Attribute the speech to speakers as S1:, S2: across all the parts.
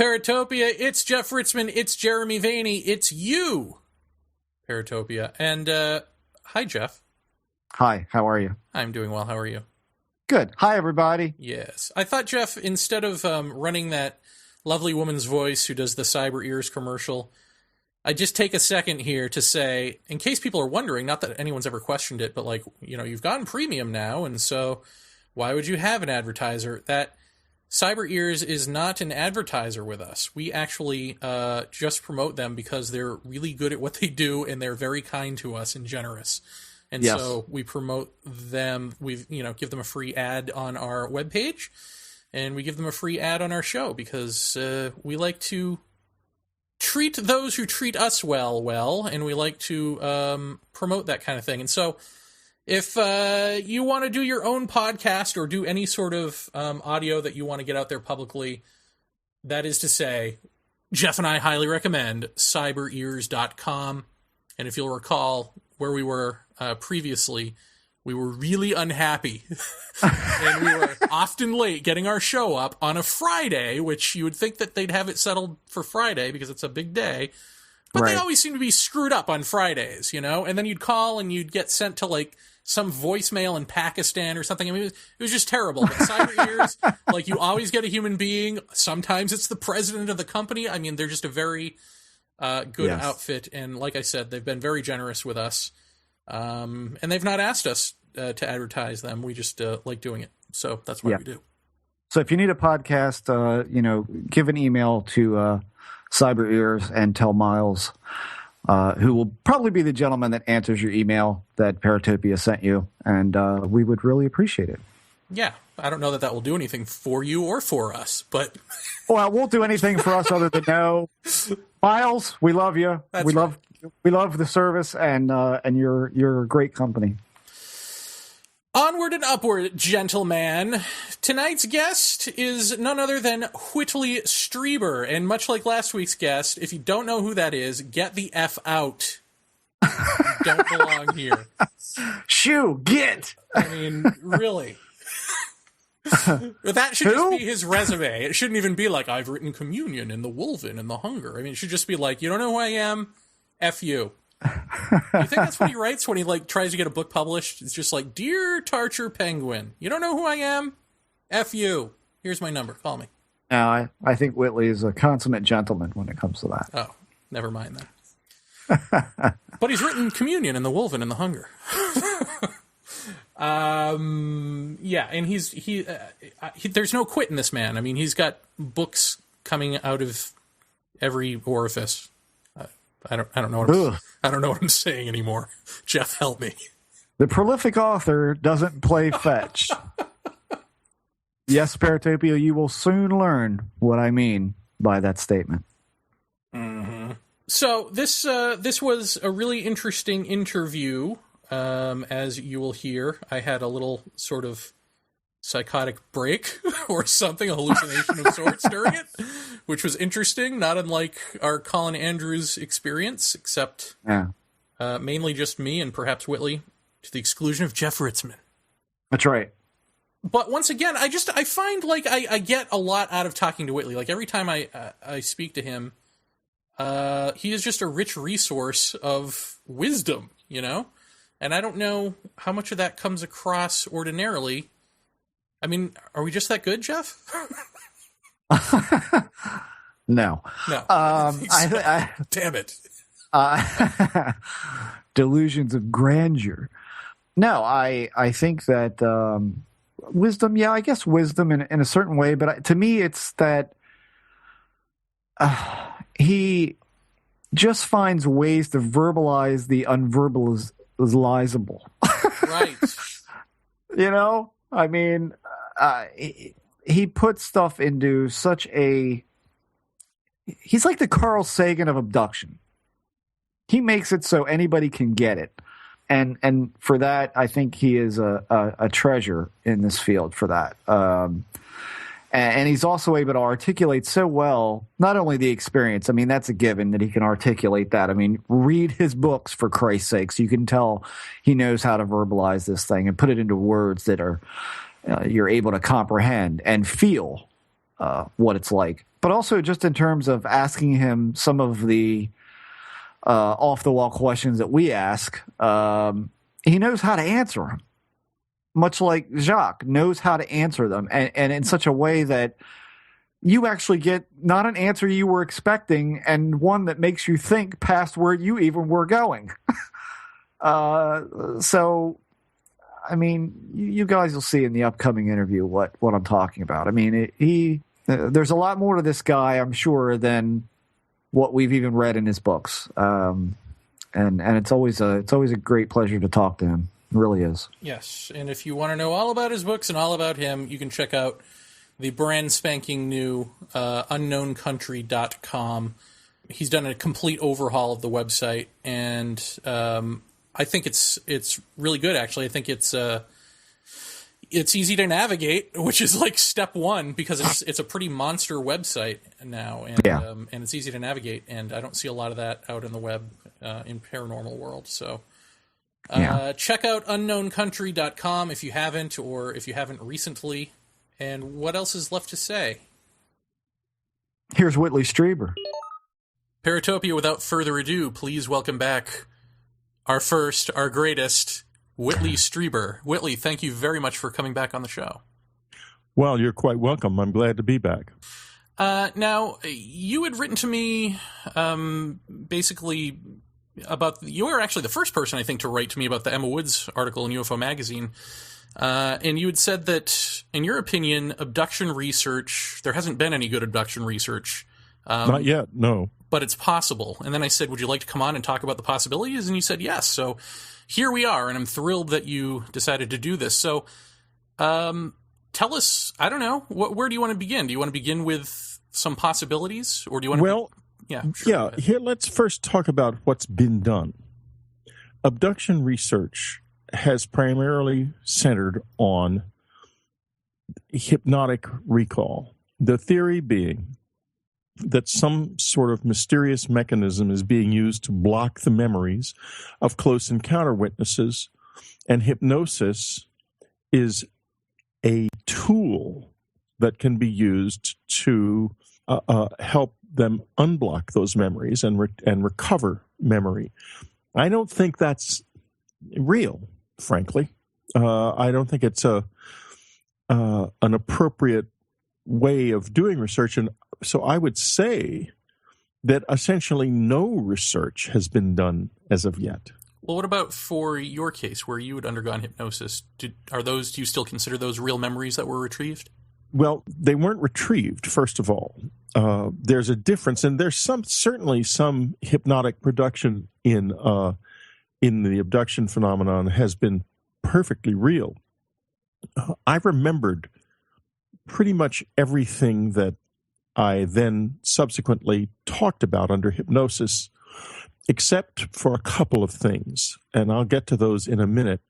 S1: Paratopia, it's Jeff Ritzman, it's Jeremy Vaeni, it's you, Paratopia. And, hi, Jeff.
S2: Hi, how are you?
S1: I'm doing well, how are you?
S2: Good. Hi, everybody.
S1: Yes. I thought, Jeff, instead of running that lovely woman's voice who does the Cyber Ears commercial, I'd just take a second here to say, in case people are wondering, not that anyone's ever questioned it, but like, you know, you've gotten premium now, and so why would you have an advertiser? That Cyber Ears is not an advertiser with us. We actually just promote them because they're really good at what they do, and they're very kind to us and generous. And
S2: yes.
S1: So we promote them. We give them a free ad on our webpage, and we give them a free ad on our show because we like to treat those who treat us well, and we like to promote that kind of thing. And so if you want to do your own podcast or do any sort of audio that you want to get out there publicly, that is to say, Jeff and I highly recommend cyberears.com. And if you'll recall where we were previously, we were really unhappy. And we were often late getting our show up on a Friday, which you would think that they'd have it settled for Friday because it's a big day. But They always seem to be screwed up on Fridays, you know? And then you'd call and you'd get sent to, like, some voicemail in Pakistan or something. I mean, it was just terrible. But Cyber Ears, like, you always get a human being. Sometimes it's the president of the company. I mean, they're just a very good outfit. And like I said, they've been very generous with us. And they've not asked us to advertise them. We just like doing it. So that's what we do.
S2: So if you need a podcast, give an email to Cyber Ears and tell Miles, who will probably be the gentleman that answers your email that Paratopia sent you, and we would really appreciate it.
S1: Yeah, I don't know that will do anything for you or for us, but
S2: well, it won't do anything for us other than no. Miles, we love you. We love the service, and you're a great company.
S1: Onward and upward, gentlemen. Tonight's guest is none other than Whitley Strieber, and much like last week's guest, if you don't know who that is, get the F out. You don't belong here.
S2: Shoo, get!
S1: I mean, really. That should just be his resume. It shouldn't even be like, I've written Communion and The Wolven and The Hunger. I mean, it should just be like, you don't know who I am? F you. You think that's what he writes when he like tries to get a book published? It's just like, Dear Tarcher Penguin, you don't know who I am? F you. Here's my number. Call me.
S2: No, I think Whitley is a consummate gentleman when it comes to that.
S1: Oh, never mind that. But he's written Communion and The Wolven and The Hunger. And he there's no quit in this man. I mean, he's got books coming out of every orifice. I don't know what I'm saying anymore. Jeff, help me.
S2: The prolific author doesn't play fetch. Yes, Paratopia, you will soon learn what I mean by that statement.
S1: Mm-hmm. So this was a really interesting interview. As you will hear, I had a little sort of psychotic break or something, a hallucination of sorts during it, which was interesting, not unlike our Colin Andrews experience, except mainly just me and perhaps Whitley, to the exclusion of Jeff Ritzman.
S2: That's right.
S1: But once again, I find like I get a lot out of talking to Whitley. Like every time I speak to him, he is just a rich resource of wisdom, you know? And I don't know how much of that comes across ordinarily. I mean, are we just that good, Jeff?
S2: No.
S1: Damn it.
S2: Delusions of grandeur. No, I think that wisdom, I guess wisdom in a certain way, but to me it's that he just finds ways to verbalize the unverbalizable.
S1: Right.
S2: You know? I mean, he puts stuff into such a... He's like the Carl Sagan of abduction. He makes it so anybody can get it. And for that, I think he is a treasure in this field for that. And he's also able to articulate so well, not only the experience, I mean, that's a given that he can articulate that. I mean, read his books, for Christ's sakes. You can tell he knows how to verbalize this thing and put it into words that are you're able to comprehend and feel. what it's like. But also just in terms of asking him some of the off-the-wall questions that we ask, he knows how to answer them. Much like Jacques knows how to answer them, and in such a way that you actually get not an answer you were expecting, and one that makes you think past where you even were going. So, I mean, you guys will see in the upcoming interview what I'm talking about. I mean, there's a lot more to this guy, I'm sure, than what we've even read in his books. And it's always a great pleasure to talk to him. It really is.
S1: Yes, and if you want to know all about his books and all about him, you can check out the brand spanking new unknowncountry.com. He's done a complete overhaul of the website, and I think it's really good, actually. I think it's easy to navigate, which is like step one, because it's a pretty monster website now, and and it's easy to navigate, and I don't see a lot of that out in the web in paranormal world. So check out unknowncountry.com if you haven't, or if you haven't recently. And what else is left to say?
S2: Here's Whitley Strieber.
S1: Paratopia, without further ado, please welcome back our first, our greatest, Whitley Strieber. Whitley, thank you very much for coming back on the show.
S3: Well, you're quite welcome. I'm glad to be back.
S1: Now, you had written to me basically about, you were actually the first person, I think, to write to me about the Emma Woods article in UFO Magazine. And you had said that, in your opinion, abduction research, there hasn't been any good abduction research.
S3: Not yet, no.
S1: But it's possible. And then I said, would you like to come on and talk about the possibilities? And you said yes. So here we are, and I'm thrilled that you decided to do this. So tell us, I don't know, where do you want to begin? Do you want to begin with some possibilities? Or do you want to...
S3: Well, here, let's first talk about what's been done. Abduction research has primarily centered on hypnotic recall. The theory being that some sort of mysterious mechanism is being used to block the memories of close encounter witnesses, and hypnosis is a tool that can be used to help them unblock those memories and recover memory. I don't think that's real, frankly. I don't think it's an appropriate way of doing research, and so I would say that essentially no research has been done as of yet.
S1: Well, what about for your case, where you had undergone hypnosis? Do you still consider those real memories that were retrieved?
S3: Well, they weren't retrieved, first of all. There's a difference, and there's certainly some hypnotic production in the abduction phenomenon has been perfectly real. I remembered pretty much everything that I then subsequently talked about under hypnosis, except for a couple of things, and I'll get to those in a minute.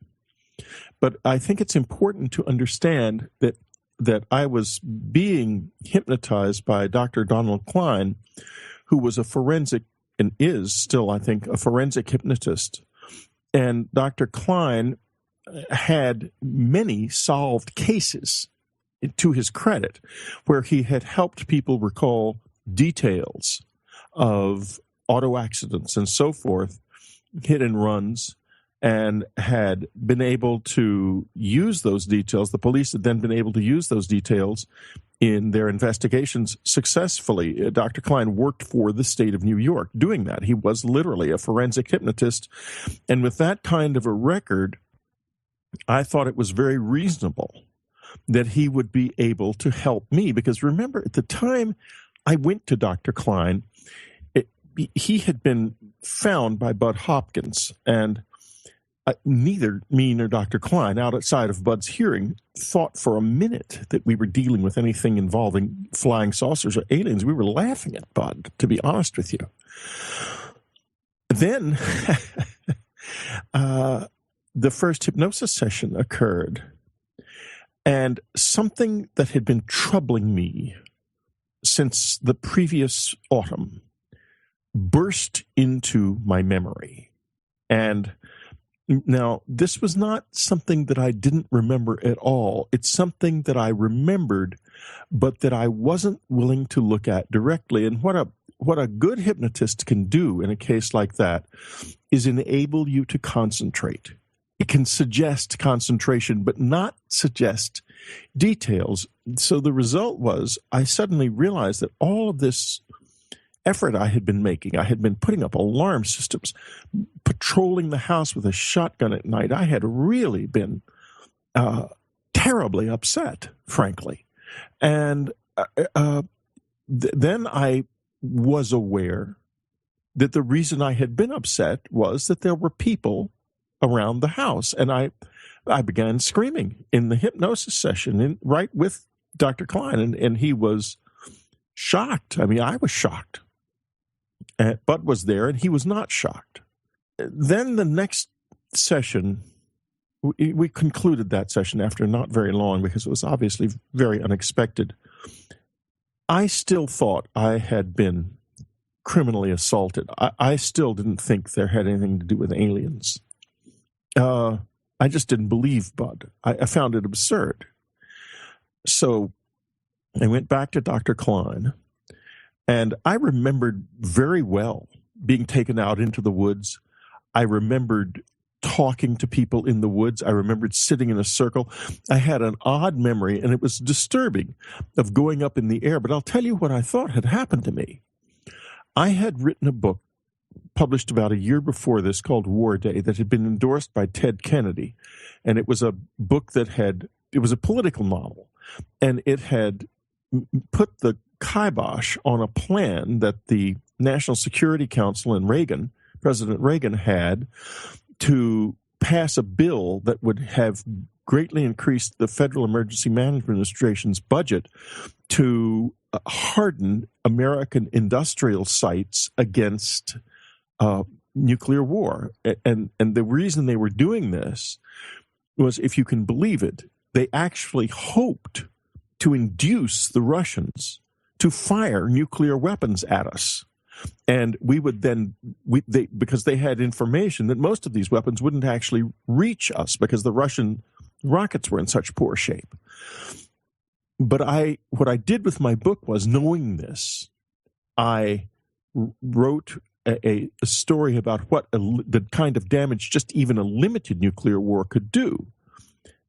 S3: But I think it's important to understand that I was being hypnotized by Dr. Donald Klein, who was a forensic, and is still, I think, a forensic hypnotist. And Dr. Klein had many solved cases, to his credit, where he had helped people recall details of auto accidents and so forth, hit and runs, and had been able to use those details. The police had then been able to use those details in their investigations successfully. Dr. Klein worked for the state of New York doing that. He was literally a forensic hypnotist. And with that kind of a record, I thought it was very reasonable that he would be able to help me. Because remember, at the time I went to Dr. Klein, he had been found by Bud Hopkins, and neither me nor Dr. Klein, outside of Bud's hearing, thought for a minute that we were dealing with anything involving flying saucers or aliens. We were laughing at Bud, to be honest with you. Then the first hypnosis session occurred, and something that had been troubling me since the previous autumn burst into my memory. And Now, this was not something that I didn't remember at all. It's something that I remembered, but that I wasn't willing to look at directly. And what a good hypnotist can do in a case like that is enable you to concentrate. It can suggest concentration, but not suggest details. So the result was I suddenly realized that all of this effort I had been making, I had been putting up alarm systems, patrolling the house with a shotgun at night. I had really been terribly upset, frankly. And then I was aware that the reason I had been upset was that there were people around the house. And I began screaming in the hypnosis session right with Dr. Klein. And he was shocked. I mean, I was shocked. Bud was there, and he was not shocked. Then the next session, we concluded that session after not very long because it was obviously very unexpected. I still thought I had been criminally assaulted. I still didn't think there had anything to do with aliens. I just didn't believe Bud. I found it absurd. So I went back to Dr. Klein, and I remembered very well being taken out into the woods. I remembered talking to people in the woods. I remembered sitting in a circle. I had an odd memory, and it was disturbing, of going up in the air. But I'll tell you what I thought had happened to me. I had written a book published about a year before this called War Day that had been endorsed by Ted Kennedy. And it was a book it was a political novel. And it had put the kibosh on a plan that the National Security Council and President Reagan had to pass a bill that would have greatly increased the Federal Emergency Management Administration's budget to harden American industrial sites against nuclear war. And the reason they were doing this was, if you can believe it, they actually hoped to induce the Russians to fire nuclear weapons at us. And we would then, because they had information that most of these weapons wouldn't actually reach us because the Russian rockets were in such poor shape. But what I did with my book was, knowing this, I wrote a story about what the kind of damage just even a limited nuclear war could do.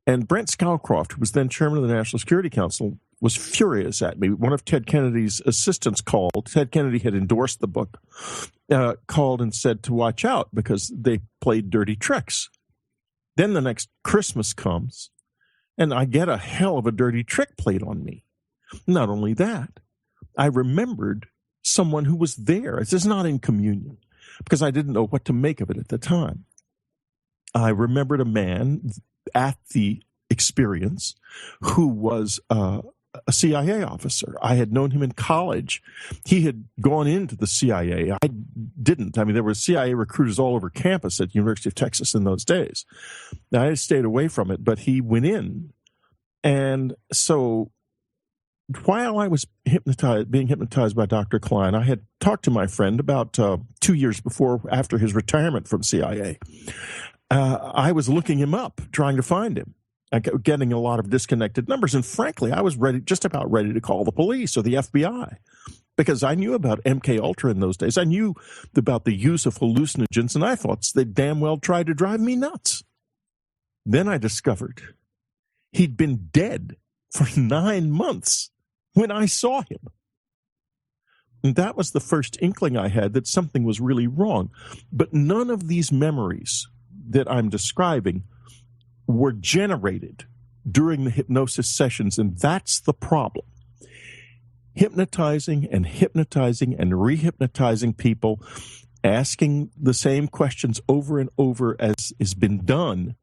S3: And Brent Scowcroft, who was then chairman of the National Security Council, was furious at me. One of Ted Kennedy's assistants called. Ted Kennedy had endorsed the book, called and said to watch out because they played dirty tricks. Then the next Christmas comes, and I get a hell of a dirty trick played on me. Not only that, I remembered someone who was there. This is not in communion, because I didn't know what to make of it at the time. I remembered a man at the experience who was a CIA officer. I had known him in college. He had gone into the CIA. I didn't. I mean, there were CIA recruiters all over campus at the University of Texas in those days. Now, I stayed away from it, but he went in. And so while I was being hypnotized by Dr. Klein, I had talked to my friend about 2 years after his retirement from CIA. I was looking him up, trying to find him. Getting a lot of disconnected numbers. And frankly, I was just about ready to call the police or the FBI, because I knew about MK Ultra in those days. I knew about the use of hallucinogens, and I thought they damn well tried to drive me nuts. Then I discovered he'd been dead for 9 months when I saw him. And that was the first inkling I had that something was really wrong. But none of these memories that I'm describing were generated during the hypnosis sessions, and that's the problem. Hypnotizing and rehypnotizing people, asking the same questions over and over as has been done,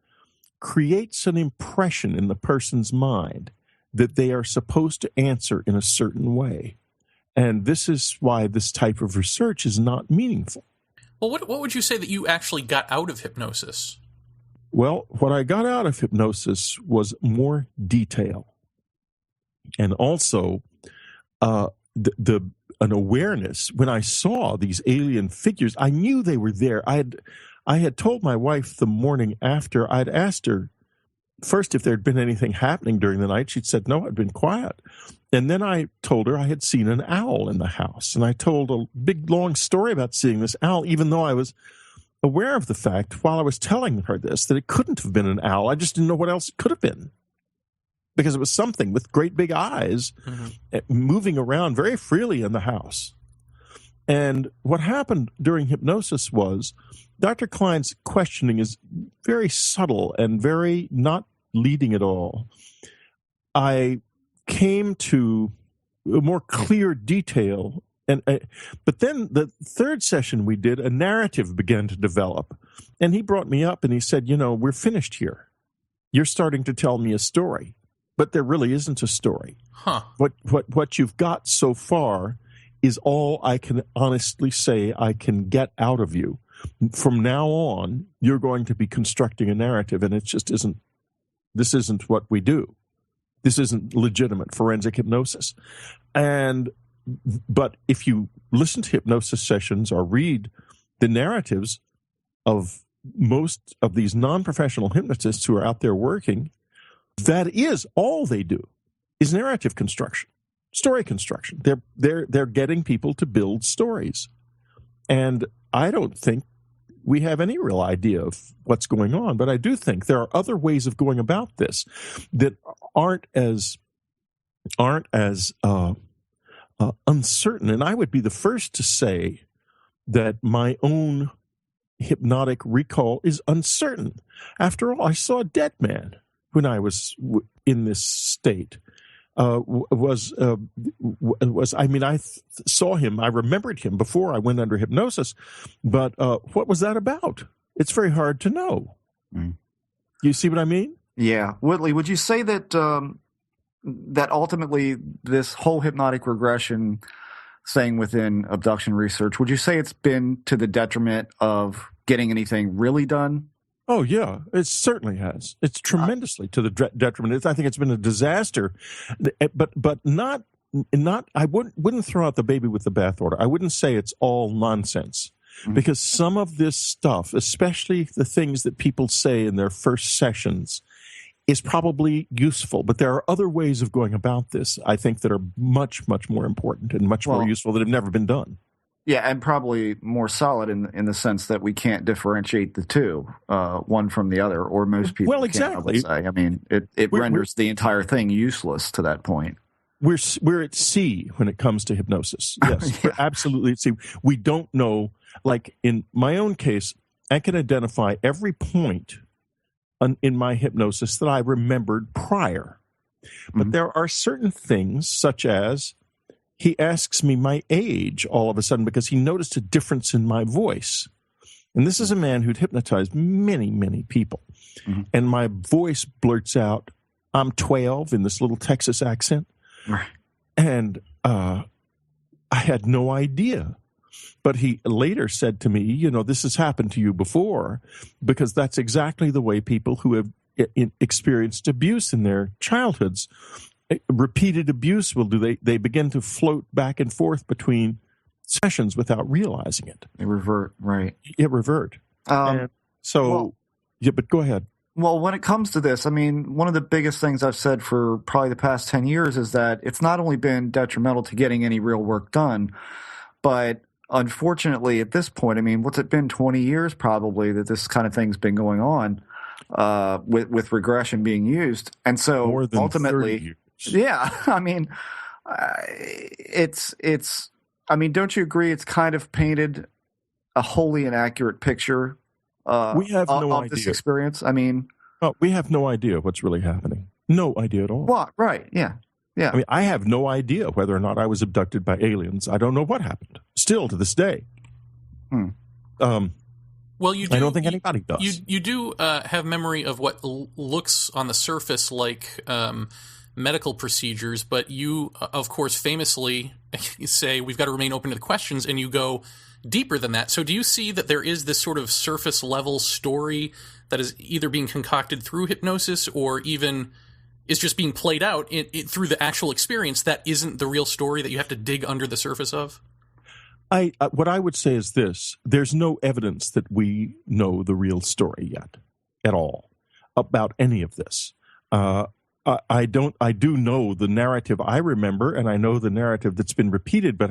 S3: creates an impression in the person's mind that they are supposed to answer in a certain way. And this is why this type of research is not meaningful.
S1: Well, what would you say that you actually got out of hypnosis?
S3: Well, what I got out of hypnosis was more detail, and also an awareness. When I saw these alien figures, I knew they were there. I I had told my wife the morning after. I'd asked her first if there'd been anything happening during the night. She'd said, no, I'd been quiet. And then I told her I had seen an owl in the house. And I told a big, long story about seeing this owl, even though I was aware of the fact, while I was telling her this, that it couldn't have been an owl. I just didn't know what else it could have been. Because it was something with great big eyes moving around very freely in the house. And what happened during hypnosis was Dr. Klein's questioning is very subtle and very not leading at all. I came to a more clear detail. But then the third session we did, a narrative began to develop. And he brought me up and he said, we're finished here. You're starting to tell me a story. But there really isn't a story.
S1: Huh.
S3: What you've got so far is all I can honestly say I can get out of you. From now on, you're going to be constructing a narrative, and it just isn't. This isn't what we do. This isn't legitimate forensic hypnosis. But if you listen to hypnosis sessions or read the narratives of most of these non-professional hypnotists who are out there working, that is all they do is narrative construction, story construction. They're getting people to build stories. And I don't think we have any real idea of what's going on, but I do think there are other ways of going about this that aren't as uncertain. And I would be the first to say that my own hypnotic recall is uncertain. After all, I saw a dead man when I was in this state. I saw him, I remembered him before I went under hypnosis, but what was that about? It's very hard to know. You see what I mean?
S2: Yeah. Whitley, would you say that that ultimately this whole hypnotic regression thing within abduction research, would you say it's been to the detriment of getting anything really done?
S3: Oh, yeah, it certainly has. It's tremendously to the detriment. I think it's been a disaster, but not. I wouldn't throw out the baby with the bathwater. I wouldn't say it's all nonsense, because some of this stuff, especially the things that people say in their first sessions, is probably useful. But there are other ways of going about this, I think, that are much, much more important and much more useful that have never been done.
S2: Yeah, and probably more solid in the sense that we can't differentiate the two, one from the other, or most people
S3: well, exactly.
S2: can't, I would say. I mean, it renders the entire thing useless to that point.
S3: We're at sea when it comes to hypnosis. Yes,
S2: Yeah.
S3: We're absolutely at sea. We don't know, like in my own case, I can identify every point in my hypnosis that I remembered prior. But there are certain things, such as he asks me my age all of a sudden because he noticed a difference in my voice. And this is a man who'd hypnotized many, many people. And my voice blurts out, I'm 12 in this little Texas accent.
S2: Right.
S3: And I had no idea. But he later said to me, this has happened to you before, because that's exactly the way people who have experienced abuse in their childhoods, repeated abuse will do. They begin to float back and forth between sessions without realizing it.
S2: They revert, right.
S3: It revert. But go ahead.
S2: Well, when it comes to this, I mean, one of the biggest things I've said for probably the past 10 years is that it's not only been detrimental to getting any real work done, but unfortunately at this point, I mean, what's it been, 20 years probably that this kind of thing's been going on with regression being used. And so
S3: more than
S2: ultimately,
S3: 30 years.
S2: Yeah, I mean, I mean, don't you agree it's kind of painted a wholly inaccurate picture
S3: we have no
S2: of
S3: idea.
S2: this experience? I mean,
S3: we have no idea what's really happening. No idea at all.
S2: what? Right, yeah.
S3: I mean, I have no idea whether or not I was abducted by aliens. I don't know what happened. Still to this day.
S1: Well, you do,
S3: I don't think anybody does.
S1: You do have memory of what looks on the surface like medical procedures, but you, of course, famously say we've got to remain open to the questions, and you go deeper than that. So do you see that there is this sort of surface level story that is either being concocted through hypnosis or even is just being played out through the actual experience that isn't the real story that you have to dig under the surface of?
S3: What I would say is this: there's no evidence that we know the real story yet, at all, about any of this. I do know the narrative I remember, and I know the narrative that's been repeated, but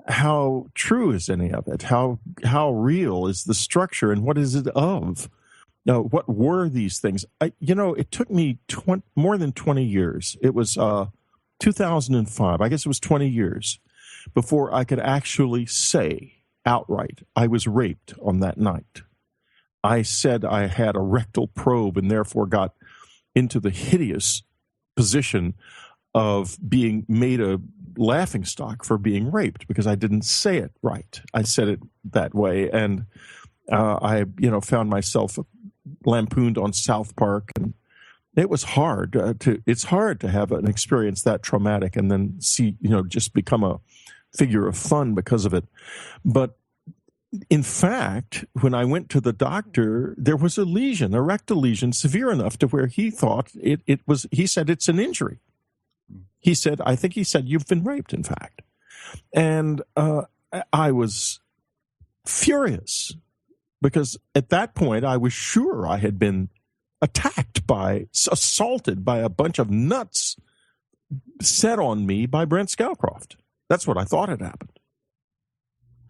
S3: how true is any of it? How real is the structure, and what is it of? Now, what were these things? It took me more than 20 years. It was 2005. I guess it was 20 years before I could actually say outright I was raped on that night. I said I had a rectal probe and therefore got into the hideous position of being made a laughingstock for being raped because I didn't say it right. I said it that way, and I found myself lampooned on South Park, and it was hard it's hard to have an experience that traumatic and then see, just become a figure of fun because of it. But in fact, when I went to the doctor, there was a lesion, a rectal lesion, severe enough to where he thought it was, he said, it's an injury. I think he said, you've been raped, in fact. And I was furious because at that point I was sure I had been assaulted by a bunch of nuts set on me by Brent Scowcroft. That's what I thought had happened.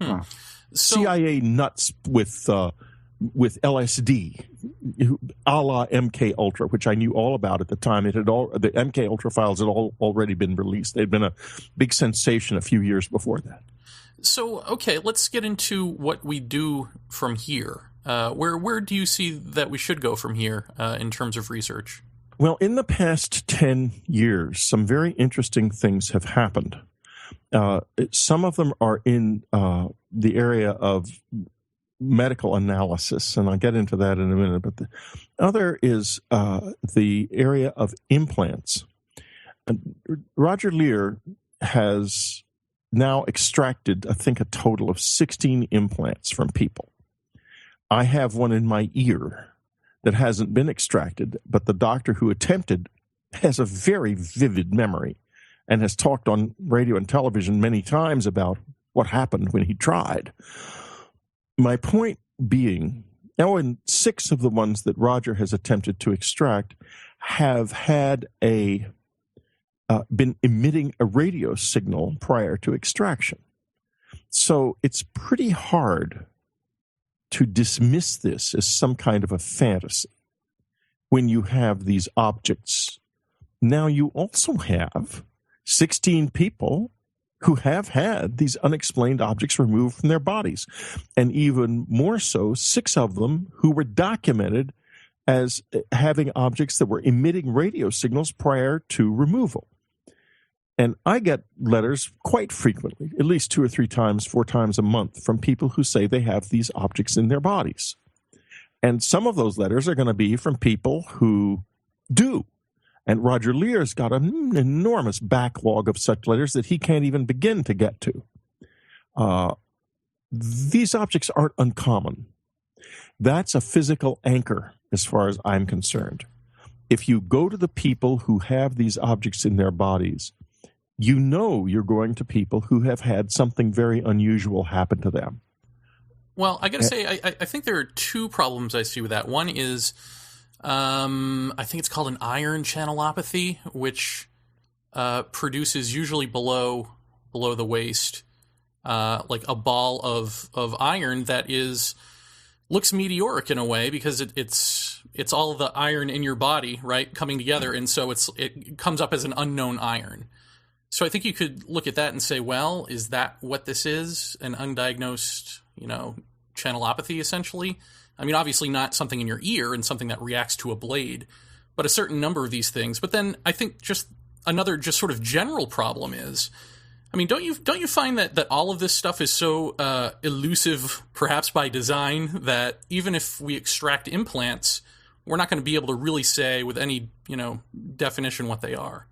S1: Wow.
S3: CIA nuts with LSD, a la MK Ultra, which I knew all about at the time. The MK Ultra files had already been released. They'd been a big sensation a few years before that.
S1: So, okay, let's get into what we do from here. Where do you see that we should go from here in terms of research?
S3: Well, in the past 10 years, some very interesting things have happened. Some of them are in the area of medical analysis, and I'll get into that in a minute. But the other is the area of implants. Roger Lear has now extracted, I think, a total of 16 implants from people. I have one in my ear that hasn't been extracted, but the doctor who attempted has a very vivid memory and has talked on radio and television many times about what happened when he tried. My point being, and 6 of the ones that Roger has attempted to extract have had been emitting a radio signal prior to extraction. So it's pretty hard to dismiss this as some kind of a fantasy when you have these objects. Now you also have 16 people who have had these unexplained objects removed from their bodies. And even more so, 6 of them who were documented as having objects that were emitting radio signals prior to removal. And I get letters quite frequently, at least 2 or 3 times, 4 times a month, from people who say they have these objects in their bodies. And some of those letters are going to be from people who do. And Roger Lear's got an enormous backlog of such letters that he can't even begin to get to. These objects aren't uncommon. That's a physical anchor as far as I'm concerned. If you go to the people who have these objects in their bodies, you know you're going to people who have had something very unusual happen to them.
S1: Well, I got to say, I think there are 2 problems I see with that. One is, I think it's called an iron channelopathy, which produces usually below the waist, like a ball of iron that looks meteoric in a way because it's all the iron in your body, right, coming together, and so it comes up as an unknown iron. So I think you could look at that and say, well, is that what this is? An undiagnosed, channelopathy, essentially? I mean, obviously not something in your ear and something that reacts to a blade, but a certain number of these things. But then I think just another just sort of general problem is, I mean, don't you find that all of this stuff is so elusive, perhaps by design, that even if we extract implants, we're not going to be able to really say with any, definition what they are?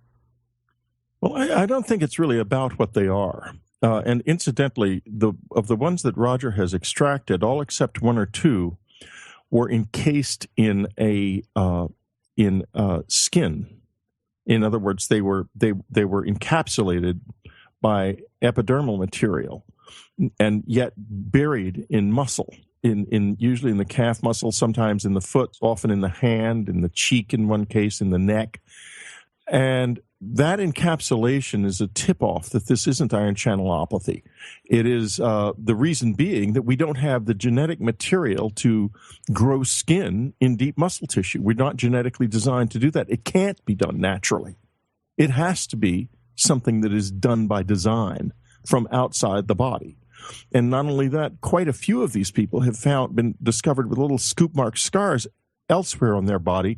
S3: Well, I don't think it's really about what they are. And incidentally, of the ones that Roger has extracted, all except 1 or 2 were encased in skin. In other words, they were encapsulated by epidermal material. and yet buried in muscle, in usually in the calf muscle, sometimes in the foot, often in the hand, in the cheek in one case, in the neck. And that encapsulation is a tip-off that this isn't ion channelopathy. It is the reason being that we don't have the genetic material to grow skin in deep muscle tissue. We're not genetically designed to do that. It can't be done naturally. It has to be something that is done by design from outside the body. And not only that, quite a few of these people have been discovered with little scoop mark scars elsewhere on their body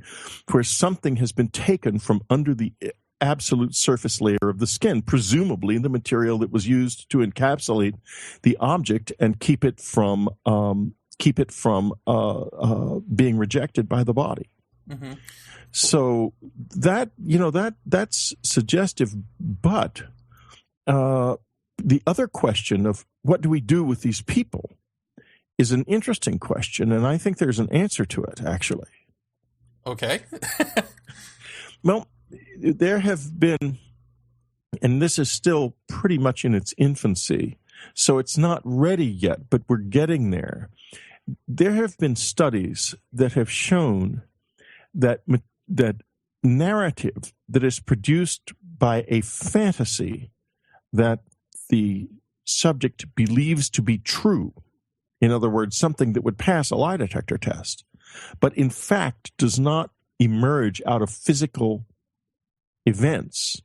S3: where something has been taken from under the absolute surface layer of the skin, presumably the material that was used to encapsulate the object and keep it from being rejected by the body. Mm-hmm. So that's suggestive, but the other question of what do we do with these people is an interesting question, and I think there's an answer to it, actually.
S1: Okay.
S3: Well, there have been, and this is still pretty much in its infancy, so it's not ready yet, but we're getting there. There have been studies that have shown that narrative that is produced by a fantasy that the subject believes to be true, in other words, something that would pass a lie detector test, but in fact does not emerge out of physical events,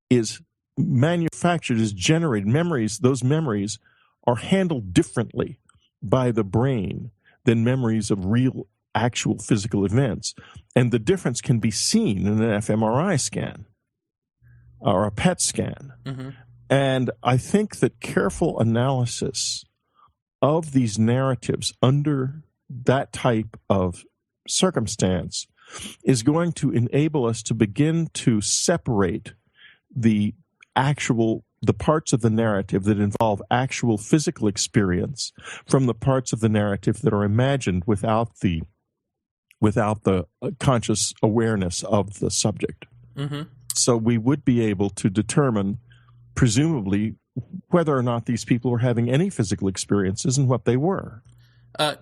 S3: is manufactured, is generated. Those memories are handled differently by the brain than memories of real, actual physical events. And the difference can be seen in an fMRI scan or a PET scan. Mm-hmm. And I think that careful analysis of these narratives under that type of circumstance is going to enable us to begin to separate the parts of the narrative that involve actual physical experience from the parts of the narrative that are imagined without the conscious awareness of the subject. Mm-hmm. So we would be able to determine, presumably, whether or not these people were having any physical experiences and what they were.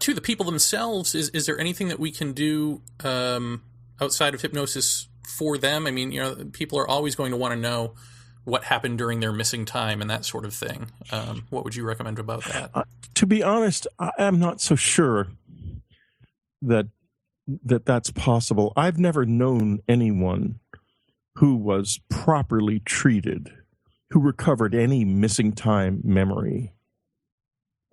S1: To the people themselves, is there anything that we can do outside of hypnosis for them? I mean, people are always going to want to know what happened during their missing time and that sort of thing. What would you recommend about that?
S3: To be honest, I'm not so sure that's possible. I've never known anyone who was properly treated who recovered any missing time memory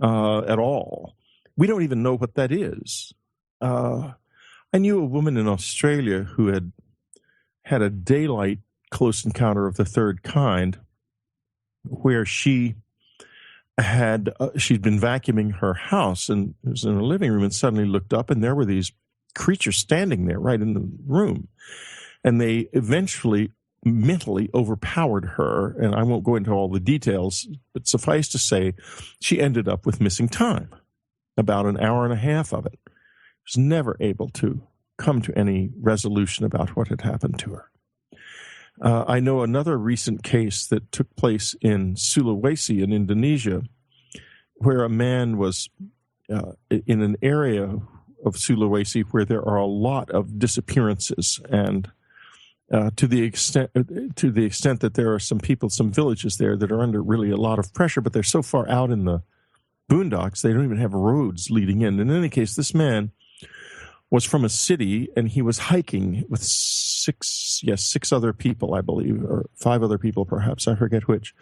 S3: at all. We don't even know what that is. I knew a woman in Australia who had a daylight close encounter of the third kind, where she'd been vacuuming her house and was in her living room and suddenly looked up and there were these creatures standing there right in the room. And they eventually mentally overpowered her, and I won't go into all the details, but suffice to say, she ended up with missing time, about an hour and a half of it. She was never able to come to any resolution about what had happened to her. I know another recent case that took place in Sulawesi in Indonesia, where a man was in an area of Sulawesi where there are a lot of disappearances, and to the extent that there are some villages there that are under really a lot of pressure, but they're so far out in the boondocks they don't even have roads leading in. In any case, this man was from a city, and he was hiking with six other people, I believe, or 5 other people perhaps, I forget which,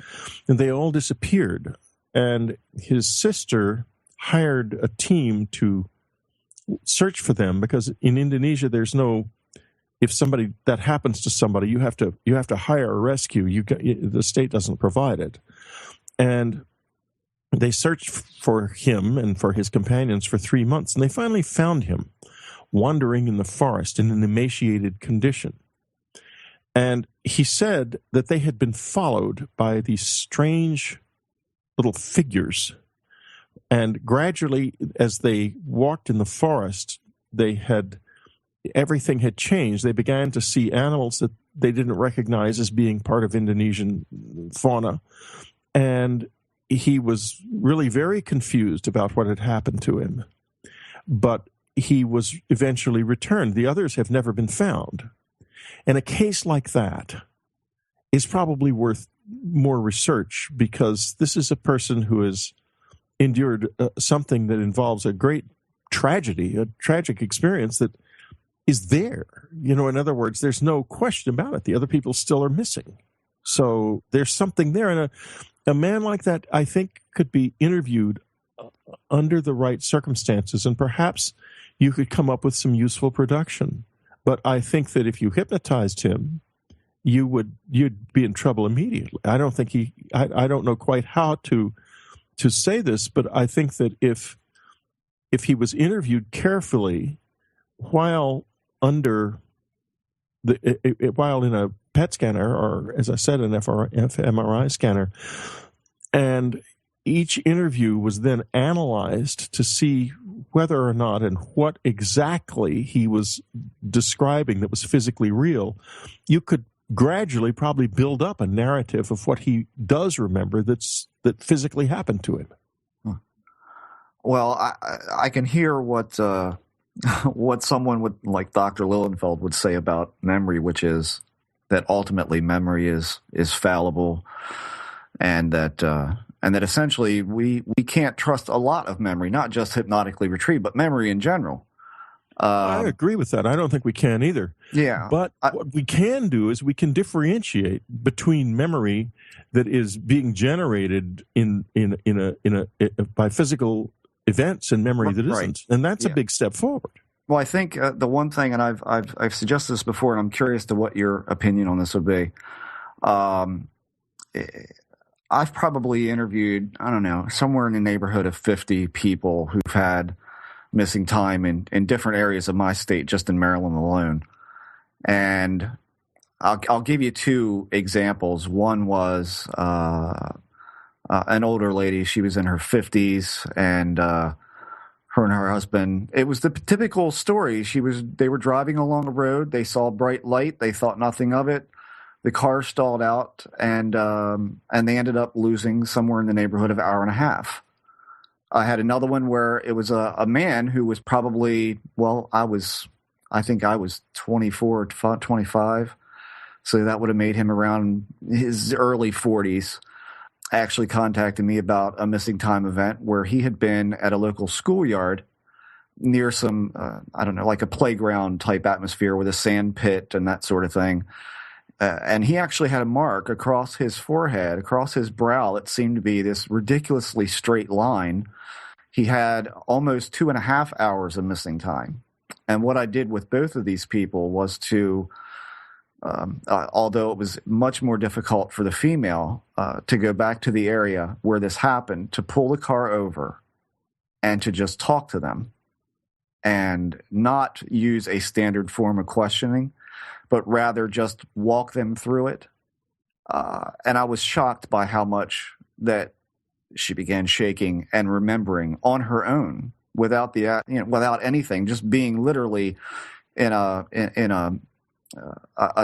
S3: and they all disappeared. And his sister hired a team to search for them, because in Indonesia if somebody that happens to somebody, you have to hire a rescue. The state doesn't provide it. And they searched for him and for his companions for 3 months, and they finally found him wandering in the forest in an emaciated condition. And he said that they had been followed by these strange little figures. And gradually, as they walked in the forest, everything had changed. They began to see animals that they didn't recognize as being part of Indonesian fauna. And he was really very confused about what had happened to him, but he was eventually returned. The others have never been found. And a case like that is probably worth more research, because this is a person who has endured something that involves a great tragedy, a tragic experience that is there. In other words, there's no question about it. The other people still are missing. So there's something there. And a man like that, I think, could be interviewed under the right circumstances, and perhaps you could come up with some useful production. But I think that if you hypnotized him, you'd be in trouble immediately. I don't think I don't know quite how to say this, but I think that if he was interviewed carefully while while in a PET scanner, or as I said, an fMRI scanner, and each interview was then analyzed to see whether or not and what exactly he was describing that was physically real, you could gradually probably build up a narrative of what he does remember that physically happened to him.
S2: Well, I can hear what someone like Dr. Lilienfeld would say about memory, which is that ultimately memory is fallible, and that essentially we can't trust a lot of memory, not just hypnotically retrieved, but memory in general.
S3: I agree with that. I don't think we can either.
S2: Yeah.
S3: But what we can do is we can differentiate between memory that is being generated by physical events and memory that isn't, and that's a big step forward.
S2: Well, I think the one thing, and I've suggested this before, and I'm curious to what your opinion on this would be. I've probably interviewed, I don't know, somewhere in the neighborhood of 50 people who've had missing time in different areas of my state, just in Maryland alone. And I'll give you two examples. One was an older lady. She was in her 50s, and her and her husband, it was the typical story. They were driving along a road. They saw a bright light. They thought nothing of it. The car stalled out, and they ended up losing somewhere in the neighborhood of an hour and a half. I had another one where it was a man who was probably, I think I was 24, 25. So that would have made him around his early 40s. Actually contacted me about a missing time event where he had been at a local schoolyard near some, I don't know, like a playground type atmosphere with a sand pit and that sort of thing. And he actually had a mark across his forehead, across his brow. It seemed to be this ridiculously straight line. He had almost 2.5 hours of missing time. And what I did with both of these people was to, although it was much more difficult for the female to go back to the area where this happened, to pull the car over and to just talk to them and not use a standard form of questioning, but rather just walk them through it. And I was shocked by how much that she began shaking and remembering on her own without without anything, just being literally in a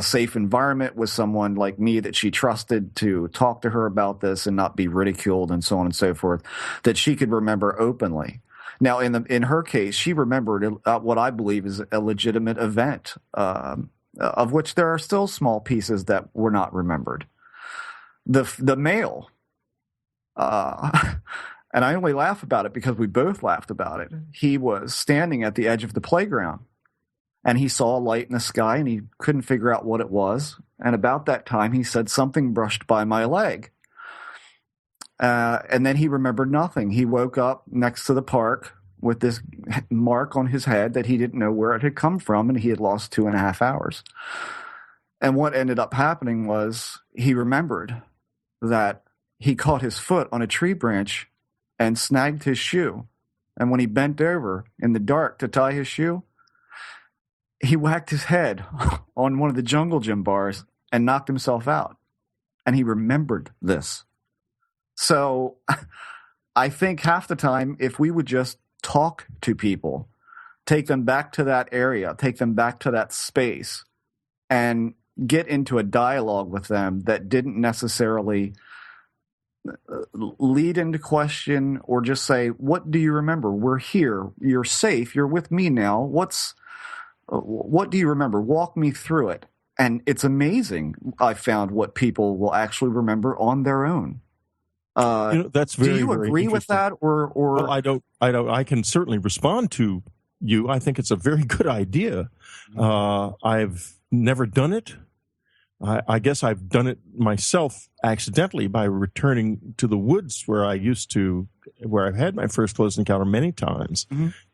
S2: safe environment with someone like me that she trusted to talk to her about this and not be ridiculed and so on and so forth, that she could remember openly. Now, in her case, she remembered what I believe is a legitimate event, of which there are still small pieces that were not remembered. The male, and I only laugh about it because we both laughed about it. He was standing at the edge of the playground, and he saw a light in the sky, and he couldn't figure out what it was. And about that time, he said, "Something brushed by my leg." And then he remembered nothing. He woke up next to the park with this mark on his head that he didn't know where it had come from, and he had lost 2.5 hours. And what ended up happening was he remembered that he caught his foot on a tree branch and snagged his shoe. And when he bent over in the dark to tie his shoe, he whacked his head on one of the jungle gym bars and knocked himself out. And he remembered this. So I think half the time, if we would just talk to people, take them back to that area, take them back to that space, and get into a dialogue with them that didn't necessarily lead into question or just say, what do you remember? We're here. You're safe. You're with me now. What do you remember? Walk me through it. And it's amazing, I found, what people will actually remember on their own.
S3: That's very,
S2: do you
S3: very
S2: agree with that, or
S3: Well, I don't. I can certainly respond to you. I think it's a very good idea. I've never done it. I guess I've done it myself accidentally by returning to the woods where I've had my first close encounter many times,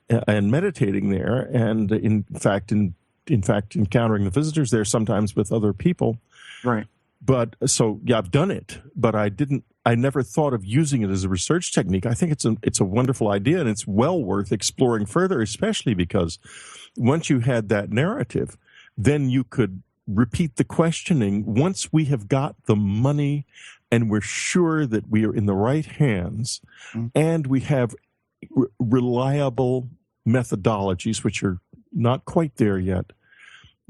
S3: and meditating there, and in fact, encountering the visitors there sometimes with other people.
S2: Right.
S3: But so yeah, I've done it, but I never thought of using it as a research technique. I think it's a wonderful idea, and it's well worth exploring further, especially because once you had that narrative, then you could repeat the questioning. Once we have got the money and we're sure that we are in the right hands, and we have reliable methodologies, which are not quite there yet,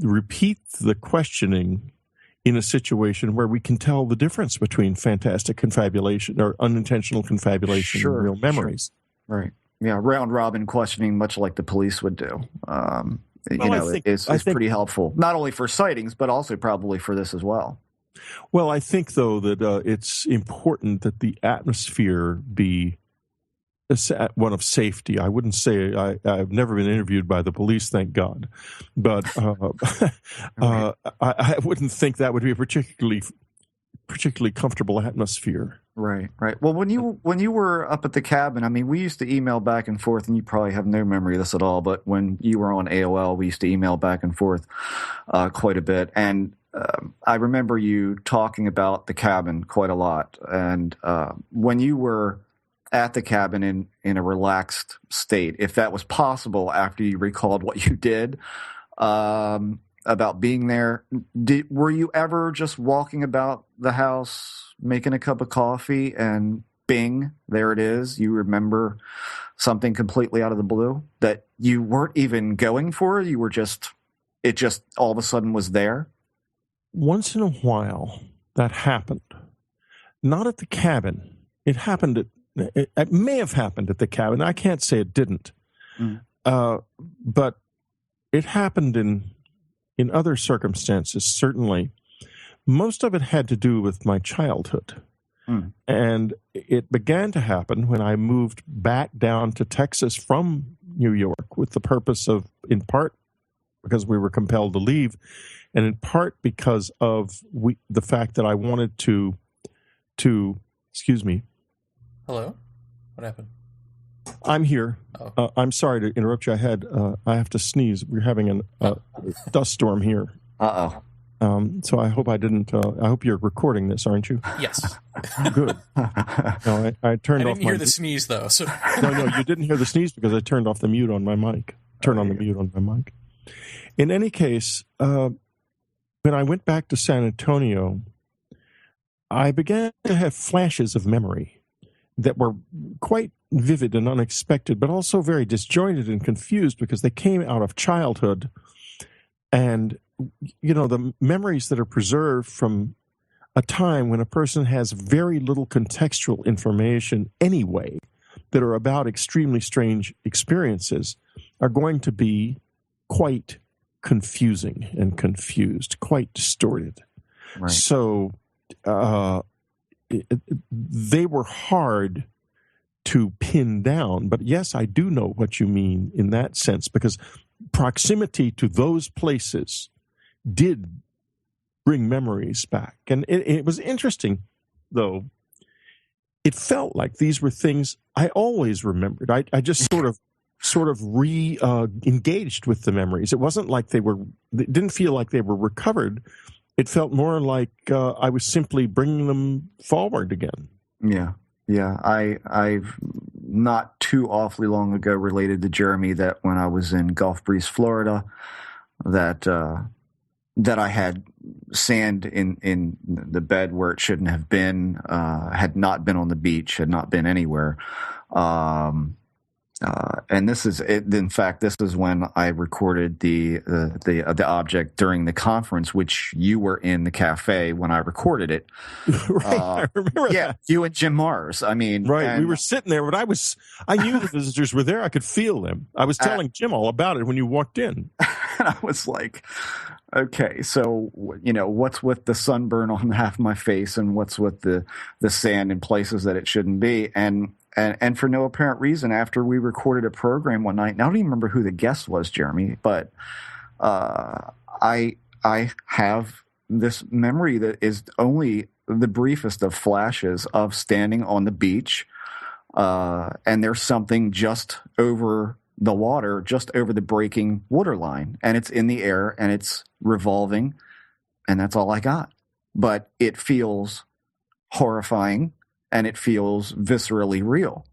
S3: repeat the questioning in a situation where we can tell the difference between fantastic confabulation or unintentional confabulation and real memories.
S2: Sure. Right. Yeah, round robin questioning, much like the police would do. It's pretty helpful, not only for sightings, but also probably for this as well.
S3: Well, I think, though, that it's important that the atmosphere be one of safety. I wouldn't say I've never been interviewed by the police, thank God, but I wouldn't think that would be a particularly comfortable atmosphere.
S2: Right. Well, when you were up at the cabin, I mean, we used to email back and forth, and you probably have no memory of this at all, but when you were on AOL, we used to email back and forth quite a bit, and I remember you talking about the cabin quite a lot, and when you were at the cabin in a relaxed state, if that was possible after you recalled what you did about being there, were you ever just walking about the house, making a cup of coffee, and bing, there it is? You remember something completely out of the blue that you weren't even going for? It just all of a sudden was there?
S3: Once in a while, that happened. Not at the cabin. It may have happened at the cabin. I can't say it didn't. But it happened in other circumstances, certainly. Most of it had to do with my childhood. And it began to happen when I moved back down to Texas from New York with the purpose of, in part, because we were compelled to leave, and in part because of the fact that I wanted to excuse me.
S1: Hello? What happened?
S3: I'm here.
S1: Oh.
S3: I'm sorry to interrupt you. I have to sneeze. We're having a dust storm here.
S2: Uh-oh.
S3: So I hope I hope you're recording this, aren't you?
S1: Yes.
S3: Good. No, I turned off.
S1: I didn't hear the sneeze, though. So.
S3: No, you didn't hear the sneeze because I turned off the mute on my mic. Turned on the mute on my mic. In any case, when I went back to San Antonio, I began to have flashes of memory that were quite vivid and unexpected, but also very disjointed and confused because they came out of childhood. And, the memories that are preserved from a time when a person has very little contextual information anyway, that are about extremely strange experiences, are going to be quite confusing and confused, quite distorted.
S2: Right.
S3: So they were hard to pin down. But yes, I do know what you mean in that sense, because proximity to those places did bring memories back. And it was interesting, though. It felt like these were things I always remembered. I just sort of engaged with the memories. It wasn't like it didn't feel like they were recovered. It felt more like I was simply bringing them forward again.
S2: Yeah. I've not too awfully long ago related to Jeremy that when I was in Gulf Breeze, Florida, that I had sand in the bed where it shouldn't have been, had not been on the beach, had not been anywhere. And this is, in fact, this is when I recorded the object during the conference, which you were in the cafe when I recorded it.
S3: Right, I remember that.
S2: You and Jim Mars. I mean,
S3: right. We were sitting there, but I knew the visitors were there. I could feel them. I was telling Jim all about it when you walked in.
S2: And I was like, okay, so, what's with the sunburn on half my face and what's with the sand in places that it shouldn't be? And for no apparent reason, after we recorded a program one night, and I don't even remember who the guest was, Jeremy, but I have this memory that is only the briefest of flashes of standing on the beach, and there's something just over the water, just over the breaking water line, and it's in the air and it's revolving, and that's all I got. But it feels horrifying and it feels viscerally real.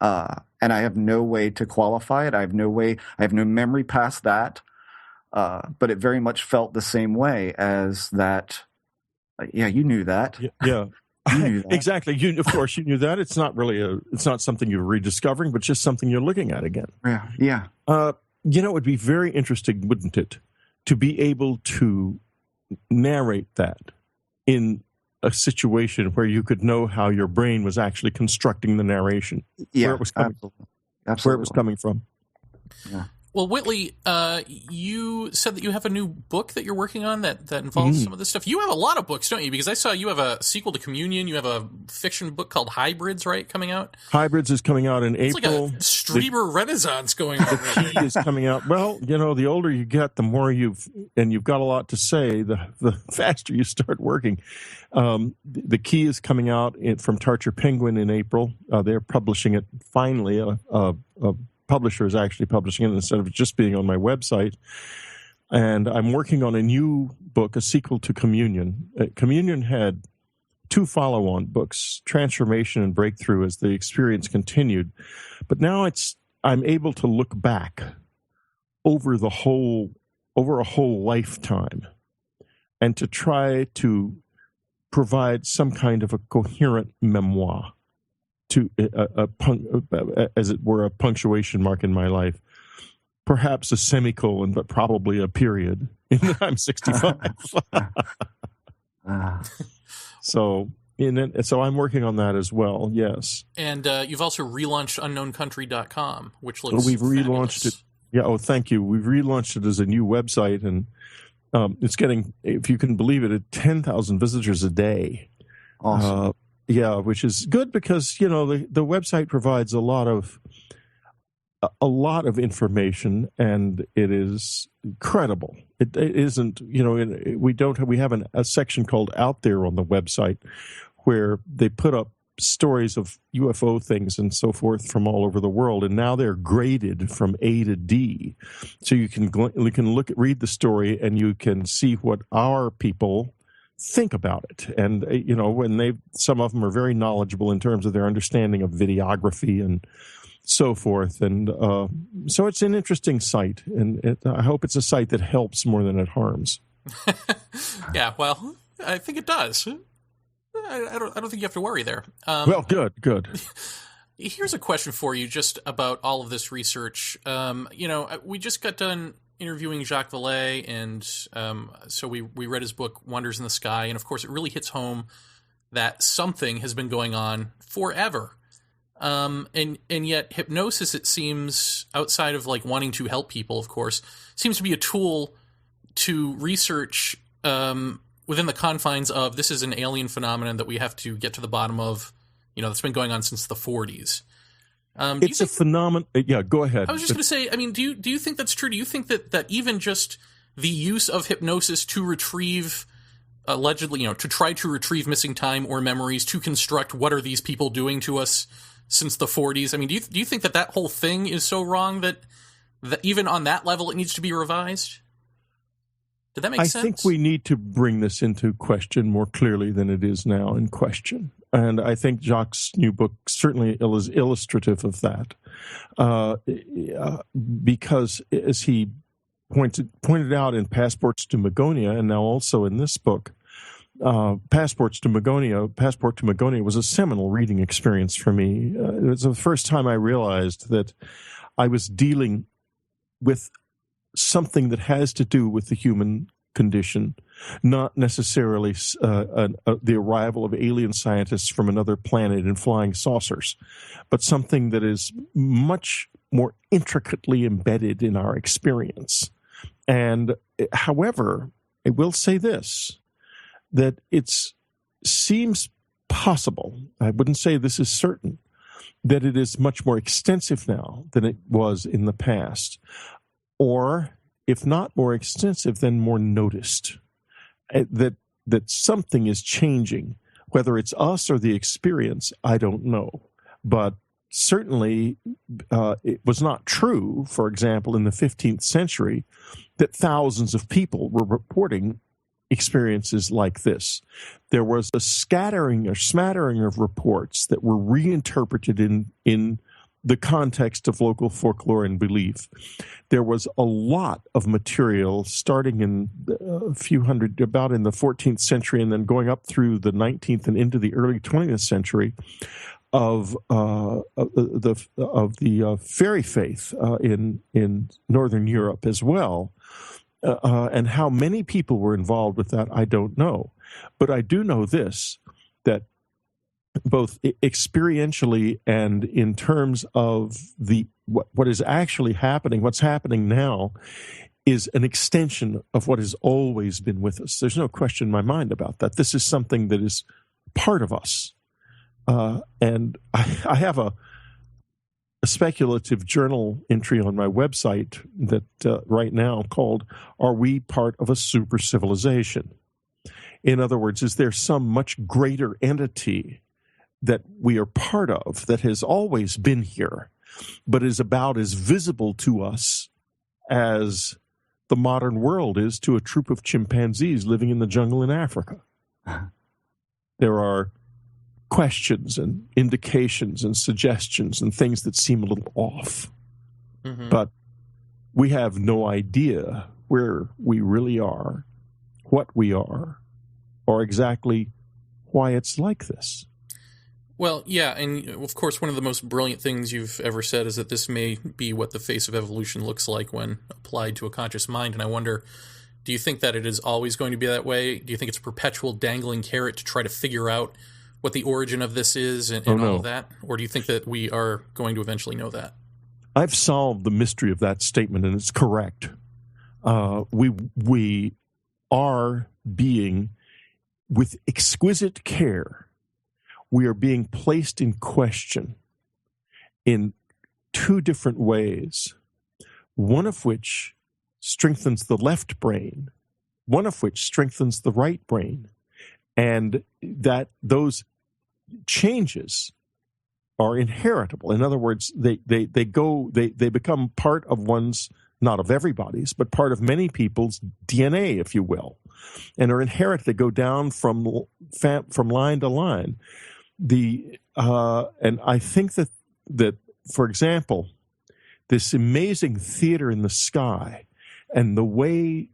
S2: And I have no way to qualify it. I have no memory past that. But it very much felt the same way as that. Yeah, you knew that.
S3: Yeah.
S2: You knew that.
S3: Exactly. Of course, you knew that. It's not something you're rediscovering, but just something you're looking at again.
S2: Yeah.
S3: It would be very interesting, wouldn't it, to be able to narrate that in a situation where you could know how your brain was actually constructing the narration.
S2: Yeah,
S3: where it was coming,
S2: absolutely.
S3: Where it was coming from.
S2: Yeah.
S1: Well, Whitley, you said that you have a new book that you're working on that involves some of this stuff. You have a lot of books, don't you? Because I saw you have a sequel to Communion. You have a fiction book called Hybrids, right, coming out?
S3: Hybrids is coming out in
S1: It's
S3: April.
S1: Like a Strieber renaissance going on.
S3: The Key is coming out. Well, the older you get, the more you've got a lot to say, the faster you start working. The Key is coming out from Tarcher Penguin in April. They're publishing it finally. A publisher is actually publishing it instead of just being on my website. And I'm working on a new book, a sequel to Communion. Communion had 2 follow-on books, Transformation and Breakthrough, as the experience continued. But now I'm able to look back over a whole lifetime and to try to provide some kind of a coherent memoir, to as it were, a punctuation mark in my life, perhaps a semicolon, but probably a period. I'm 65. So I'm working on that as well. Yes.
S1: And you've also relaunched unknowncountry.com, which looks
S3: we've
S1: fabulous.
S3: Relaunched it. Yeah. Oh, thank you. We've relaunched it as a new website, and it's getting, if you can believe it, 10,000 visitors a day.
S2: Awesome.
S3: Yeah, which is good because the website provides a lot of information, and it is credible. It isn't, we have a section called Out There on the website where they put up stories of UFO things and so forth from all over the world, and now they're graded from A to D, so you can read the story and you can see what our people think about it. And when some of them are very knowledgeable in terms of their understanding of videography and so forth, and so it's an interesting site, and I hope it's a site that helps more than it harms.
S1: Yeah, well, I think it does. I don't think you have to worry there.
S3: Well, good.
S1: Here's a question for you, just about all of this research. We just got done interviewing Jacques Vallée, and so we read his book Wonders in the Sky, and of course it really hits home that something has been going on forever, and yet hypnosis, it seems, outside of like wanting to help people, of course, seems to be a tool to research within the confines of, this is an alien phenomenon that we have to get to the bottom of, that's been going on since the 40s.
S3: It's a phenomenon. Yeah, go ahead.
S1: I was just going to say, do you think that's true? Do you think that even just the use of hypnosis to retrieve, allegedly, to try to retrieve missing time or memories, to construct what are these people doing to us since the 40s? Do you think that whole thing is so wrong that even on that level it needs to be revised? Did that make sense?
S3: I think we need to bring this into question more clearly than it is now in question. And I think Jacques' new book certainly is illustrative of that. Because as he pointed out in Passports to Magonia, and now also in this book, Passport to Magonia was a seminal reading experience for me. It was the first time I realized that I was dealing with something that has to do with the human condition, not necessarily the arrival of alien scientists from another planet in flying saucers, but something that is much more intricately embedded in our experience. And however, I will say this, that it seems possible, I wouldn't say this is certain, that it is much more extensive now than it was in the past. Or, if not more extensive, then more noticed. That something is changing. Whether it's us or the experience, I don't know. But certainly it was not true, for example, in the 15th century, that thousands of people were reporting experiences like this. There was a scattering or smattering of reports that were reinterpreted in the context of local folklore and belief. There was a lot of material starting in about in the 14th century and then going up through the 19th and into the early 20th century of the fairy faith in Northern Europe as well. And how many people were involved with that, I don't know. But I do know this, that both experientially and in terms of what is actually happening, what's happening now is an extension of what has always been with us. There's no question in my mind about that. This is something that is part of us. And I have a speculative journal entry on my website that right now called, "Are We Part of a Super Civilization?" In other words, is there some much greater entity that we are part of that has always been here, but is about as visible to us as the modern world is to a troop of chimpanzees living in the jungle in Africa? There are questions and indications and suggestions and things that seem a little off. Mm-hmm. But we have no idea where we really are, what we are, or exactly why it's like this.
S1: Well, yeah, and of course one of the most brilliant things you've ever said is that this may be what the face of evolution looks like when applied to a conscious mind, and I wonder, do you think that it is always going to be that way? Do you think it's a perpetual dangling carrot to try to figure out what the origin of this is and all of that? Or do you think that we are going to eventually know that?
S3: I've solved the mystery of that statement, and it's correct. We are being, with exquisite care, we are being placed in question in two different ways, one of which strengthens the left brain, one of which strengthens the right brain, and that those changes are inheritable. In other words, they become part of one's, not of everybody's, but part of many people's DNA, if you will, and are inherited. They go down from line to line. And I think that for example, this amazing theater in the sky and the way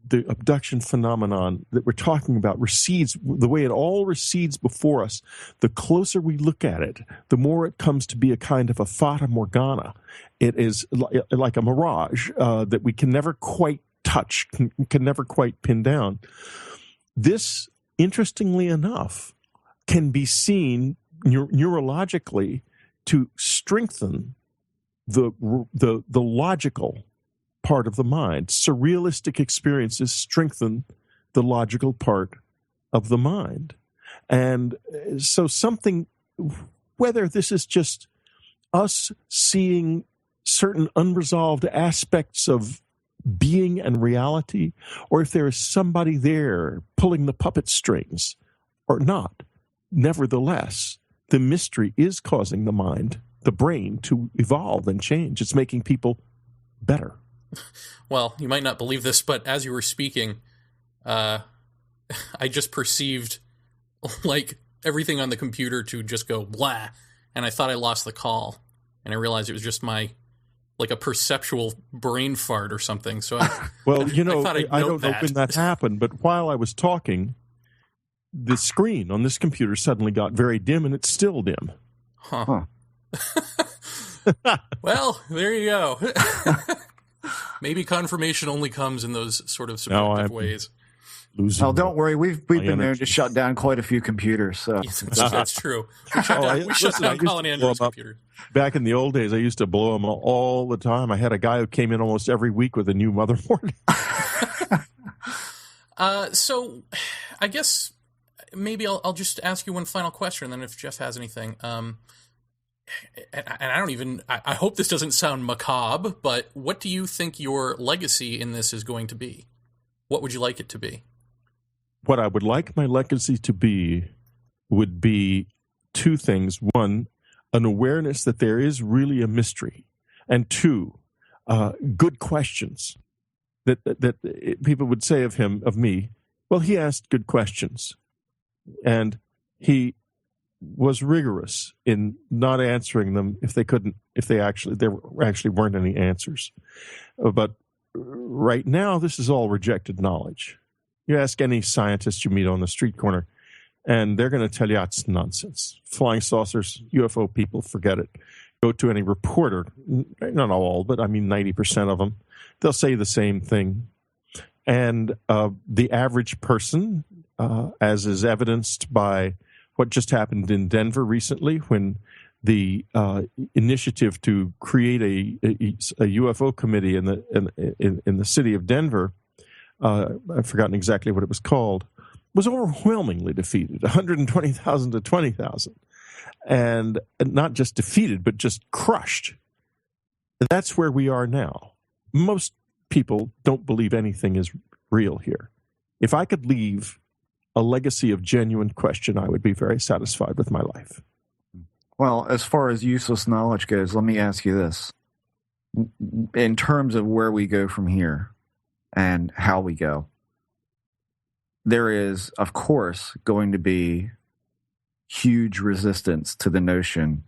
S3: the abduction phenomenon that we're talking about recedes, the way it all recedes before us, the closer we look at it, the more it comes to be a kind of a fata morgana. It is like a mirage that we can never quite touch, can never quite pin down. This, interestingly enough, can be seen neurologically to strengthen the logical part of the mind. Surrealistic experiences strengthen the logical part of the mind. And so something, whether this is just us seeing certain unresolved aspects of being and reality, or if there is somebody there pulling the puppet strings or not, nevertheless, the mystery is causing the mind, the brain, to evolve and change. It's making people better.
S1: Well, you might not believe this, but as you were speaking, I just perceived like everything on the computer to just go blah, and I thought I lost the call, and I realized it was just like a perceptual brain fart or something. So,
S3: well, you know,
S1: I
S3: don't know when that happened, but while I was talking, the screen on this computer suddenly got very dim, and it's still dim.
S1: Huh. Well, there you go. Maybe confirmation only comes in those sort of subjective ways.
S2: Oh, don't worry. We've been known to shut down quite a few computers. So
S1: that's true. We shut down Colin Andrews' computers.
S3: Back in the old days, I used to blow them all the time. I had a guy who came in almost every week with a new motherboard.
S1: So I guess maybe I'll just ask you one final question, and then if Jeff has anything. And I hope this doesn't sound macabre, but what do you think your legacy in this is going to be? What would you like it to be?
S3: What I would like my legacy to be would be two things. One, an awareness that there is really a mystery. And two, good questions that people would say of me, well, he asked good questions. And he was rigorous in not answering them if there actually weren't any answers. But right now, this is all rejected knowledge. You ask any scientist you meet on the street corner, and they're going to tell you it's nonsense. Flying saucers, UFO people, forget it. Go to any reporter, not all, but I mean 90% of them, they'll say the same thing. And the average person, as is evidenced by what just happened in Denver recently, when the initiative to create a UFO committee in the city of Denver, I've forgotten exactly what it was called, was overwhelmingly defeated, 120,000 to 20,000. And not just defeated, but just crushed. That's where we are now. Most people don't believe anything is real here. If I could leave a legacy of genuine question, I would be very satisfied with my life.
S2: Well, as far as useless knowledge goes, let me ask you this. In terms of where we go from here and how we go, there is, of course, going to be huge resistance to the notion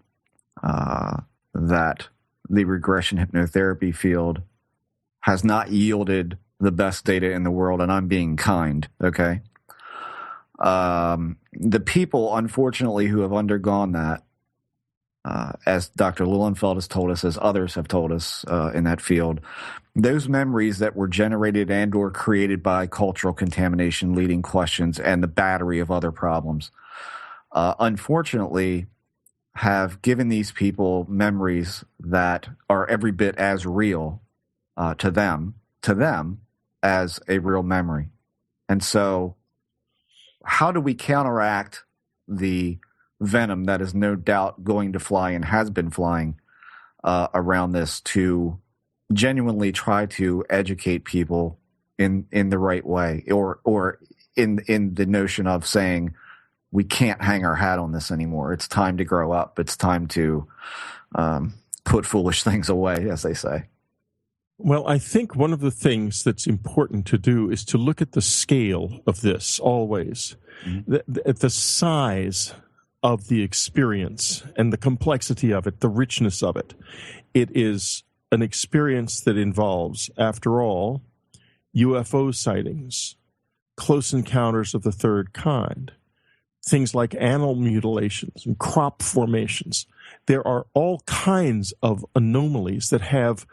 S2: that the regression hypnotherapy field has not yielded the best data in the world, and I'm being kind, okay? The people, unfortunately, who have undergone that, as Dr. Lilienfeld has told us, as others have told us in that field, those memories that were generated and or created by cultural contamination, leading questions, and the battery of other problems, unfortunately, have given these people memories that are every bit as real to them as a real memory. And so how do we counteract the venom that is no doubt going to fly and has been flying around this to genuinely try to educate people in the right way, or in the notion of saying we can't hang our hat on this anymore. It's time to grow up. It's time to put foolish things away, as they say.
S3: Well, I think one of the things that's important to do is to look at the scale of this always, at the size of the experience and the complexity of it, the richness of it. It is an experience that involves, after all, UFO sightings, close encounters of the third kind, things like animal mutilations and crop formations. There are all kinds of anomalies that have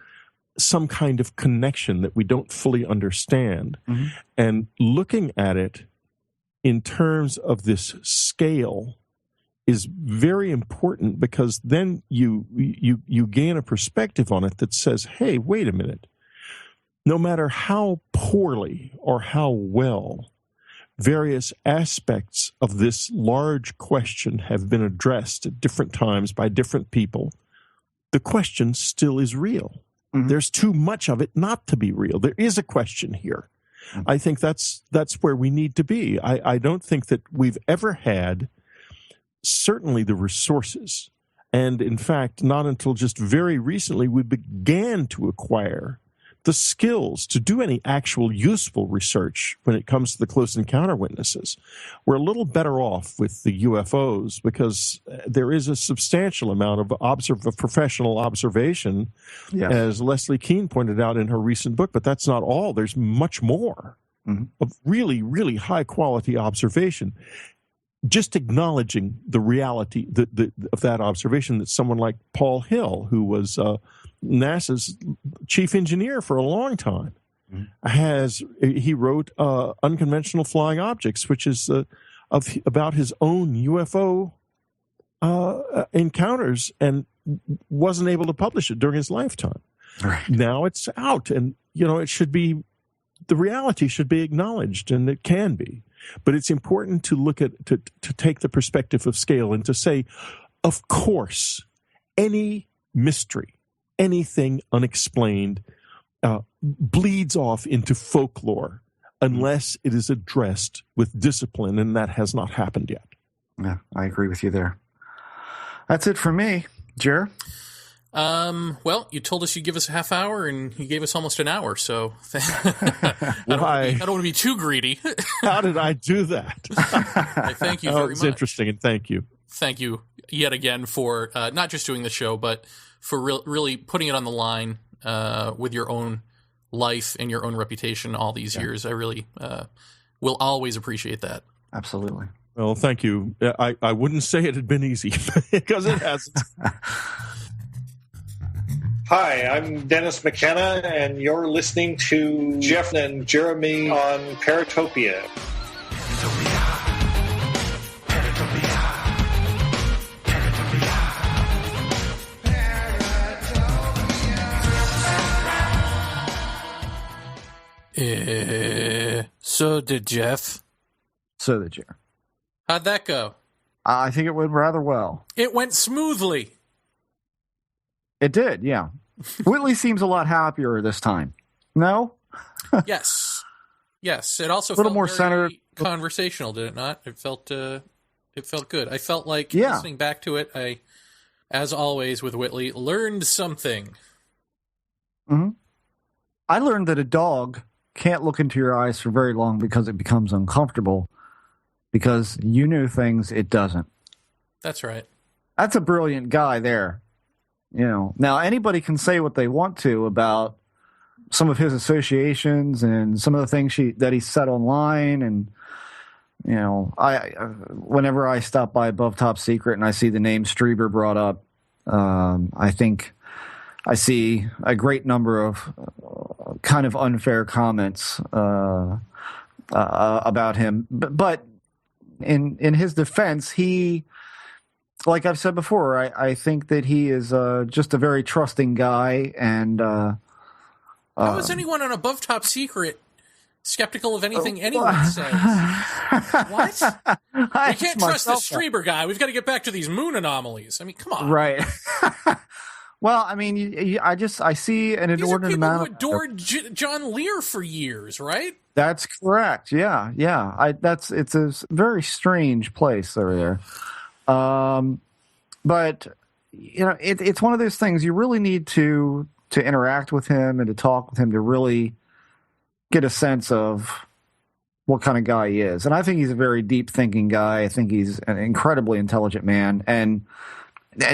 S3: some kind of connection that we don't fully understand. Mm-hmm. And looking at it in terms of this scale is very important, because then you gain a perspective on it that says, hey, wait a minute. No matter how poorly or how well various aspects of this large question have been addressed at different times by different people, the question still is real. Mm-hmm. There's too much of it not to be real. There is a question here. Mm-hmm. I think that's where we need to be. I don't think that we've ever had certainly the resources. And in fact, not until just very recently, we began to acquire the skills to do any actual useful research when it comes to the close encounter witnesses. We're a little better off with the UFOs because there is a substantial amount of professional observation, yes, as Leslie Kean pointed out in her recent book, but that's not all. There's much more. of really, really high quality observation, just acknowledging the reality of that observation, that someone like Paul Hill, who was NASA's chief engineer for a long time, he wrote Unconventional Flying Objects, which is about his own UFO encounters, and wasn't able to publish it during his lifetime.
S2: Right.
S3: Now it's out, and it should be, the reality should be acknowledged, and it can be. But it's important to look at, to take the perspective of scale and to say, of course, any mystery, anything unexplained, bleeds off into folklore unless it is addressed with discipline, and that has not happened yet.
S2: Yeah, I agree with you there. That's it for me, Jer.
S1: Well, you told us you'd give us a half hour, and you gave us almost an hour, so I don't want to be too greedy.
S3: How did I do that?
S1: I thank you very much.
S3: It's interesting, and thank you.
S1: Thank you yet again for not just doing the show, but for really putting it on the line with your own life and your own reputation all these years. I really will always appreciate that.
S2: Absolutely.
S3: Well, thank you. I wouldn't say it had been easy, because it hasn't.
S4: Hi, I'm Dennis McKenna, and you're listening to Jeff and Jeremy on Paratopia.
S1: So did Jeff.
S2: So did Jer.
S1: How'd that go?
S2: I think it went rather well.
S1: It went smoothly.
S2: It did, yeah. Whitley seems a lot happier this time. No?
S1: Yes. It also
S2: a little
S1: felt
S2: more
S1: very
S2: centered,
S1: conversational, did it not? It felt good. I felt like
S2: Yeah.
S1: listening back to it, I, as always with Whitley, learned something.
S2: Mm-hmm. I learned that a dog can't look into your eyes for very long because it becomes uncomfortable, because you knew things it doesn't.
S1: That's right.
S2: That's a brilliant guy there. Now anybody can say what they want to about some of his associations and some of the things that he said online, and whenever I stop by Above Top Secret and I see the name Strieber brought up, I think I see a great number of kind of unfair comments about him. But in his defense, he, like I've said before, I think that he is just a very trusting guy. And
S1: how is anyone on Above Top Secret skeptical of anything anyone says? What? We can't trust this Strieber guy. We've got to get back to these moon anomalies. I mean, come on.
S2: Right. Well, I mean, I see an inordinate amount of...
S1: These are people who adored John Lear for years, right?
S2: That's correct. Yeah. It's a very strange place over there. But it's one of those things you really need to interact with him and to talk with him to really get a sense of what kind of guy he is. And I think he's a very deep thinking guy. I think he's an incredibly intelligent man. And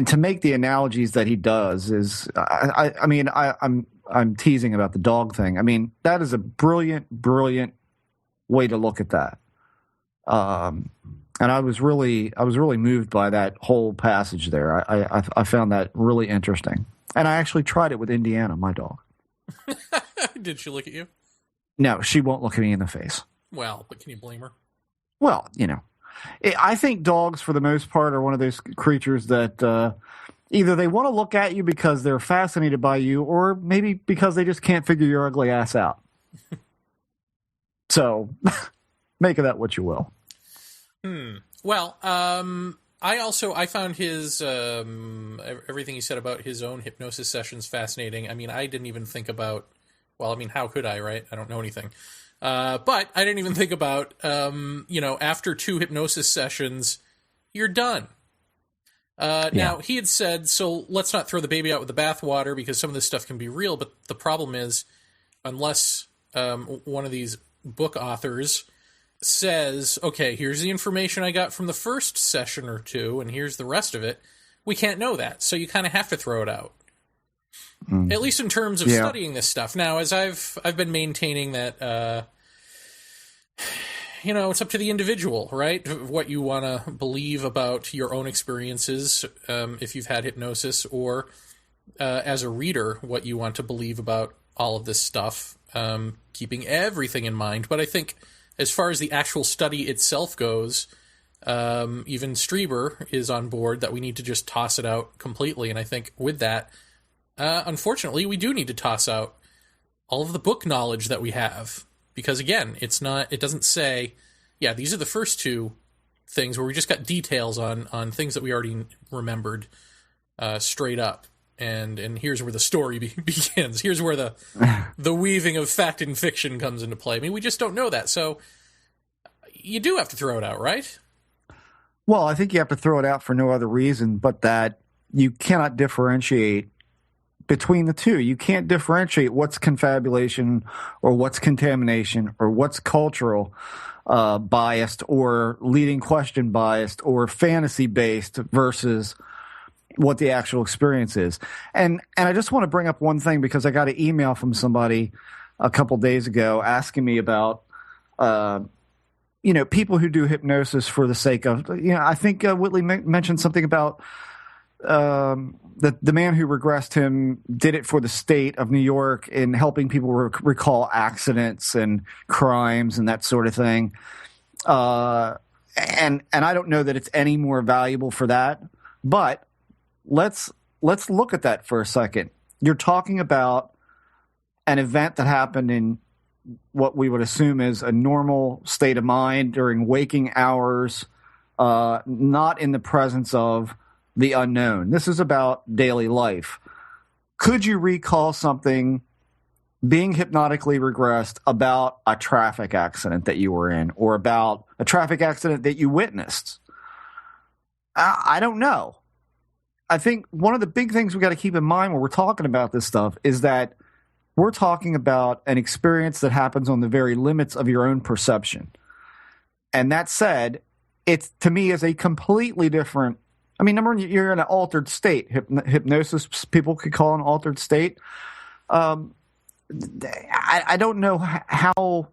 S2: to make the analogies that he does is, I'm teasing about the dog thing. I mean, that is a brilliant way to look at that. And I was really moved by that whole passage there. I found that really interesting. And I actually tried it with Indiana, my dog.
S1: Did she look at you?
S2: No, she won't look at me in the face.
S1: Well, but can you blame her?
S2: Well, I think dogs, for the most part, are one of those creatures that either they want to look at you because they're fascinated by you, or maybe because they just can't figure your ugly ass out. So, make of that what you will.
S1: Well, I found his everything he said about his own hypnosis sessions fascinating. I mean, I didn't even think about. Well, I mean, how could I, right? I don't know anything. But I didn't even think about, after 2 hypnosis sessions, you're done. Now, he had said, so let's not throw the baby out with the bathwater, because some of this stuff can be real, but the problem is, unless one of these book authors says, okay, here's the information I got from the first session or 2, and here's the rest of it, we can't know that, so you kind of have to throw it out. At least in terms of studying this stuff. Now, as I've been maintaining that it's up to the individual, right? What you want to believe about your own experiences, if you've had hypnosis, or as a reader, what you want to believe about all of this stuff, keeping everything in mind. But I think as far as the actual study itself goes, even Strieber is on board that we need to just toss it out completely. And I think with that, unfortunately, we do need to toss out all of the book knowledge that we have. Because again, it doesn't say, yeah, these are the first two things where we just got details on things that we already remembered straight up. And here's where the story begins. Here's where the weaving of fact and fiction comes into play. I mean, we just don't know that. So you do have to throw it out, right?
S2: Well, I think you have to throw it out for no other reason but that you cannot differentiate between the two. You can't differentiate what's confabulation or what's contamination or what's cultural biased or leading question biased or fantasy based versus what the actual experience is. And I just want to bring up one thing because I got an email from somebody a couple days ago asking me about people who do hypnosis for the sake of, I think Whitley mentioned something about the man who regressed him did it for the state of New York in helping people recall accidents and crimes and that sort of thing. And I don't know that it's any more valuable for that, but let's look at that for a second. You're talking about an event that happened in what we would assume is a normal state of mind during waking hours, not in the presence of the unknown. This is about daily life. Could you recall something being hypnotically regressed about a traffic accident that you were in or about a traffic accident that you witnessed? I don't know. I think one of the big things we got to keep in mind when we're talking about this stuff is that we're talking about an experience that happens on the very limits of your own perception. And that said, it to me is a completely different. I mean, number one, you're in an altered state. Hypnosis, people could call an altered state. I don't know how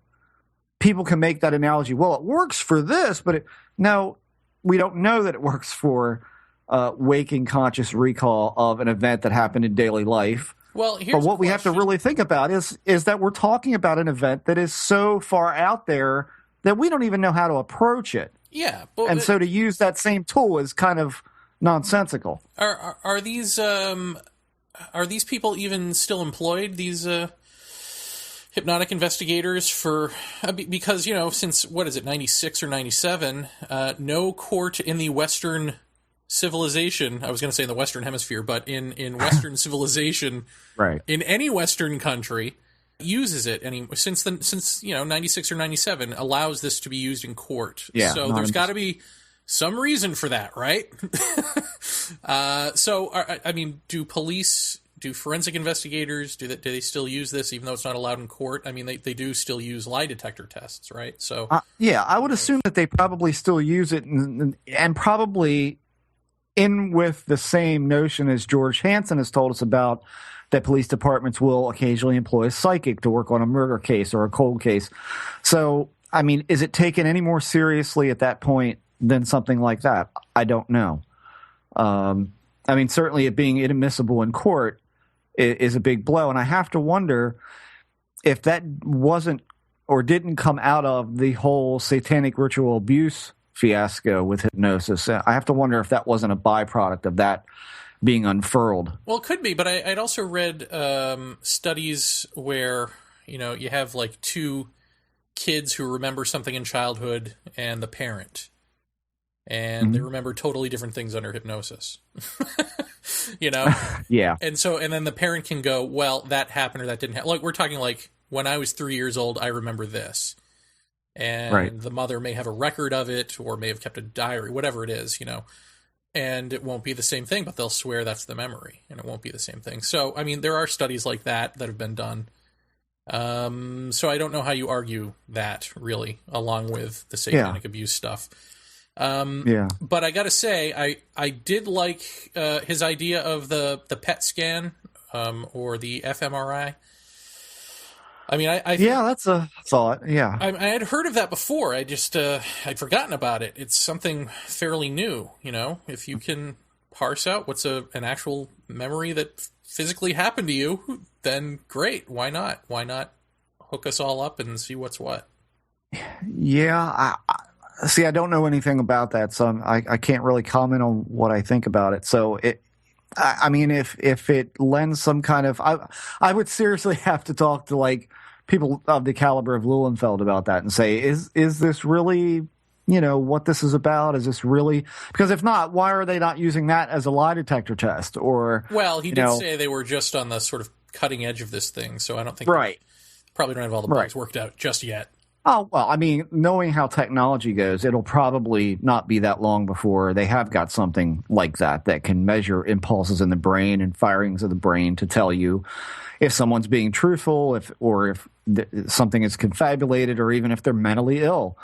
S2: people can make that analogy. Well, it works for this, but no, we don't know that it works for waking conscious recall of an event that happened in daily life.
S1: Well, here's
S2: but what we have to really think about is that we're talking about an event that is so far out there that we don't even know how to approach it.
S1: Yeah,
S2: and so to use that same tool is kind of nonsensical.
S1: Are these people even still employed? These hypnotic investigators because since what is it, 96 or 97? No court in the Western civilization. I was going to say in the Western Hemisphere, but in Western civilization,
S2: right? In
S1: any Western country uses it since 96 or 97 allows this to be used in court.
S2: Yeah,
S1: so there's got to be some reason for that, right? Do forensic investigators, do they still use this even though it's not allowed in court? I mean, they do still use lie detector tests, right? So
S2: yeah, I would assume that they probably still use it and probably in with the same notion as George Hansen has told us about, that police departments will occasionally employ a psychic to work on a murder case or a cold case. So, I mean, is it taken any more seriously at that point than something like that? I don't know. I mean, certainly it being inadmissible in court is a big blow. And I have to wonder if that wasn't or didn't come out of the whole satanic ritual abuse fiasco with hypnosis. I have to wonder if that wasn't a byproduct of that being unfurled.
S1: Well, it could be, but I'd also read studies where, you have like two kids who remember something in childhood and the parent. And they remember totally different things under hypnosis.
S2: Yeah.
S1: And then the parent can go, well, that happened or that didn't happen. Like, we're talking like, when I was 3 years old, I remember this. And the mother may have a record of it or may have kept a diary, whatever it is, and it won't be the same thing, but they'll swear that's the memory and it won't be the same thing. So, I mean, there are studies like that have been done. So I don't know how you argue that really, along with the satanic abuse stuff. But I gotta say, I did like his idea of the PET scan or the fMRI. I mean, I
S2: Yeah, that's a thought. Yeah.
S1: I had heard of that before. I just I'd forgotten about it. It's something fairly new, If you can parse out what's an actual memory that physically happened to you, then great. Why not? Why not hook us all up and see what's what?
S2: Yeah, see, I don't know anything about that, so I can't really comment on what I think about it. So I mean, if it lends some kind of, I would seriously have to talk to like people of the caliber of Lilienfeld about that and say, is this really, what this is about? Is this really? Because if not, why are they not using that as a lie detector test? Or
S1: well, he did say they were just on the sort of cutting edge of this thing, so I don't think
S2: right.
S1: Probably don't have all the bugs worked out just yet.
S2: Oh, well, I mean, knowing how technology goes, it'll probably not be that long before they have got something like that can measure impulses in the brain and firings of the brain to tell you if someone's being truthful, if something is confabulated, or even if they're mentally ill.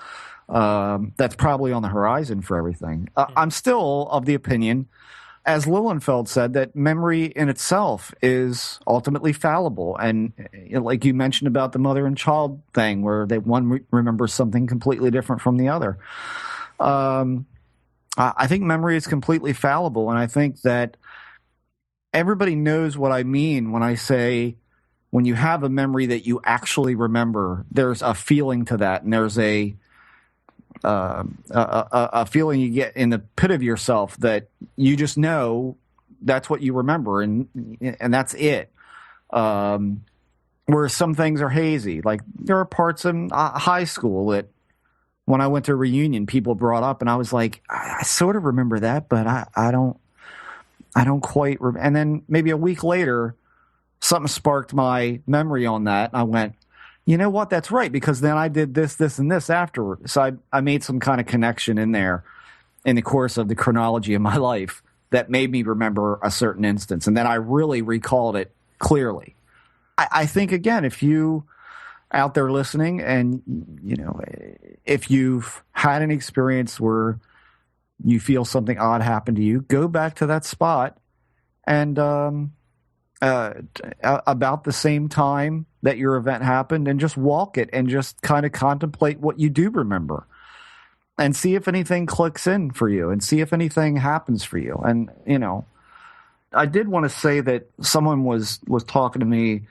S2: That's probably on the horizon for everything. I'm still of the opinion, as Lilienfeld said, that memory in itself is ultimately fallible. And like you mentioned about the mother and child thing, where one remembers something completely different from the other. I think memory is completely fallible. And I think that everybody knows what I mean when I say when you have a memory that you actually remember, there's a feeling to that. And there's a feeling you get in the pit of yourself that you just know that's what you remember, and that's it. Where some things are hazy, like there are parts in high school that when I went to a reunion, people brought up, and I was like, I sort of remember that, but I don't quite. And then maybe a week later, something sparked my memory on that, and I went, you know what? That's right, because then I did this, this, and this afterward. So I made some kind of connection in there in the course of the chronology of my life that made me remember a certain instance. And then I really recalled it clearly. I think, again, if you out there listening and, if you've had an experience where you feel something odd happen to you, go back to that spot and about the same time that your event happened and just walk it and just kind of contemplate what you do remember and see if anything clicks in for you and see if anything happens for you. And, I did want to say that someone was talking to me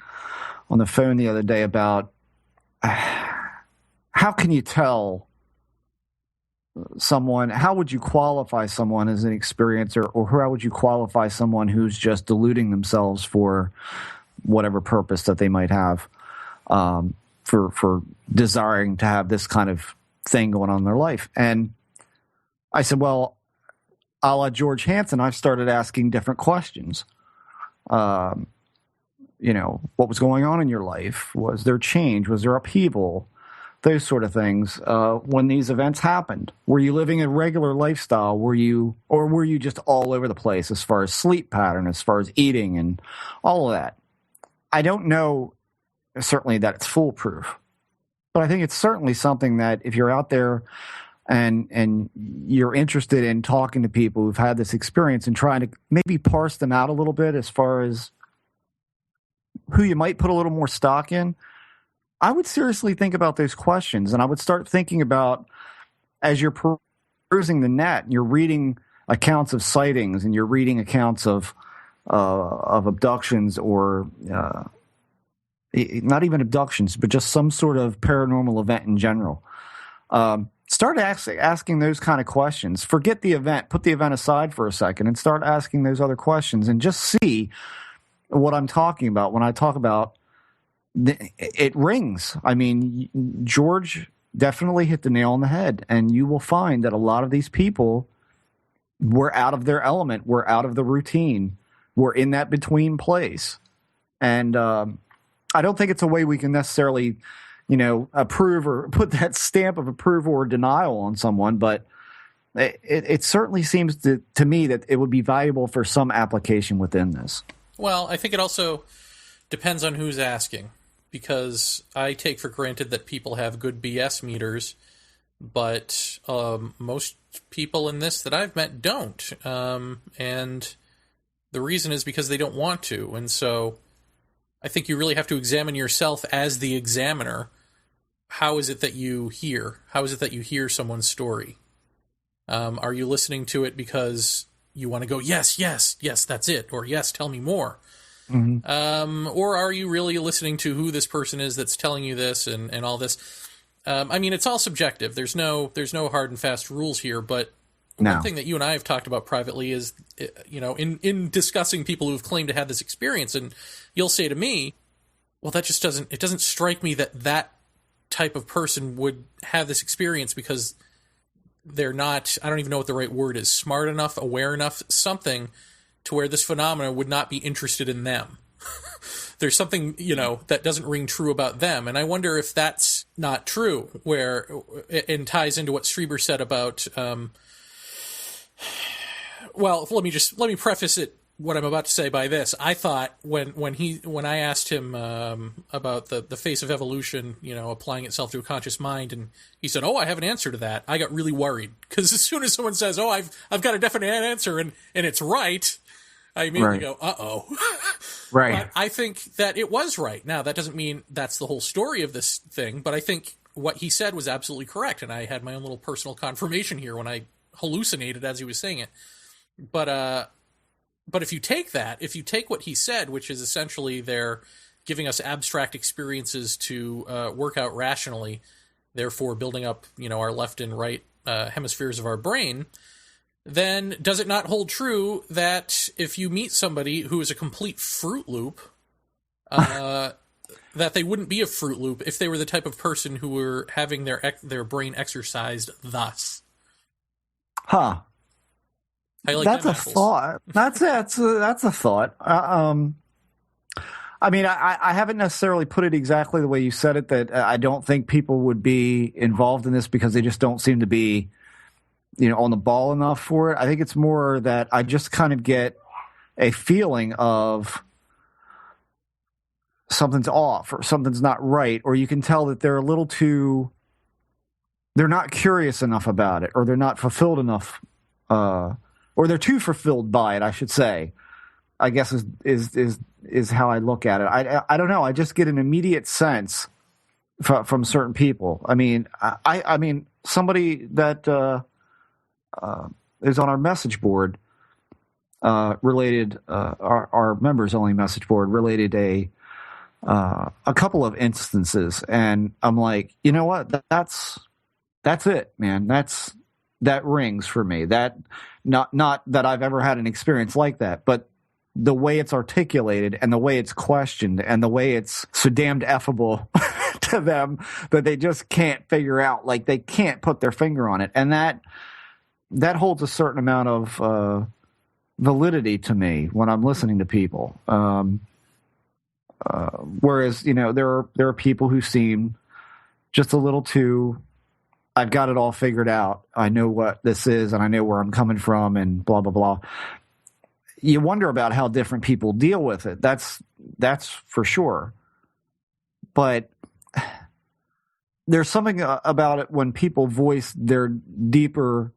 S2: on the phone the other day about how can you tell someone, how would you qualify someone as an experiencer, or how would you qualify someone who's just deluding themselves for whatever purpose that they might have, for desiring to have this kind of thing going on in their life? And I said, well, a la George Hansen, I've started asking different questions. What was going on in your life? Was there change? Was there upheaval? Those sort of things. When these events happened, were you living a regular lifestyle? Were you just all over the place as far as sleep pattern, as far as eating and all of that? I don't know certainly that it's foolproof, but I think it's certainly something that if you're out there and you're interested in talking to people who've had this experience and trying to maybe parse them out a little bit as far as who you might put a little more stock in, I would seriously think about those questions. And I would start thinking about, as you're perusing the net and you're reading accounts of sightings and you're reading accounts of abductions, or not even abductions, but just some sort of paranormal event in general. Start asking those kind of questions. Forget the event. Put the event aside for a second and start asking those other questions, and just see what I'm talking about when I talk about it rings. I mean, George definitely hit the nail on the head, and you will find that a lot of these people were out of their element, were out of the routine, were in that between place. And I don't think it's a way we can necessarily, approve or put that stamp of approval or denial on someone, but it certainly seems to me that it would be valuable for some application within this.
S1: Well, I think it also depends on who's asking, because I take for granted that people have good BS meters, but most people in this that I've met don't. And the reason is because they don't want to. And so I think you really have to examine yourself as the examiner. How is it that you hear? How is it that you hear someone's story? Are you listening to it because you want to go, yes, yes, yes, that's it, or yes, tell me more? Mm-hmm. Or are you really listening to who this person is that's telling you this and all this? I mean, it's all subjective. There's no hard and fast rules here, but one thing that you and I have talked about privately is, in discussing people who've claimed to have this experience, and you'll say to me, well, that just doesn't strike me that type of person would have this experience because they're not, I don't even know what the right word is, smart enough, aware enough, something to where this phenomena would not be interested in them. There's something, that doesn't ring true about them. And I wonder if that's not true, and ties into what Strieber said about, well, let me preface what I'm about to say by this. I thought when I asked him about the face of evolution, applying itself to a conscious mind, and he said, "Oh, I have an answer to that," I got really worried, because as soon as someone says, "Oh, I've got a definite answer," and it's right, I immediately go, "Uh-oh."
S2: Right.
S1: But I think that it was right. Now, that doesn't mean that's the whole story of this thing, but I think what he said was absolutely correct, and I had my own little personal confirmation here when I hallucinated as he was saying it. But if you take what he said, which is essentially they're giving us abstract experiences to work out rationally, therefore building up, our left and right hemispheres of our brain, then does it not hold true that if you meet somebody who is a complete Fruit Loop, that they wouldn't be a Fruit Loop if they were the type of person who were having their brain exercised thus?
S2: Huh. That's a thought. That's a thought. I mean, I haven't necessarily put it exactly the way you said it, that I don't think people would be involved in this because they just don't seem to be, on the ball enough for it. I think it's more that I just kind of get a feeling of something's off or something's not right, or you can tell that they're not curious enough about it, or they're not fulfilled enough, or they're too fulfilled by it, I should say, I guess is how I look at it. I don't know. I just get an immediate sense from certain people. I mean, I mean, somebody that is on our message board related, our members only message board related a couple of instances, and I'm like, you know what? That's it, man. That rings for me. That not that I've ever had an experience like that, but the way it's articulated and the way it's questioned and the way it's so damned effable to them that they just can't figure out, like they can't put their finger on it. And that holds a certain amount of validity to me when I'm listening to people. Whereas, there are people who seem just a little too, I've got it all figured out. I know what this is and I know where I'm coming from and blah, blah, blah. You wonder about how different people deal with it. That's for sure. But there's something about it when people voice their deeper,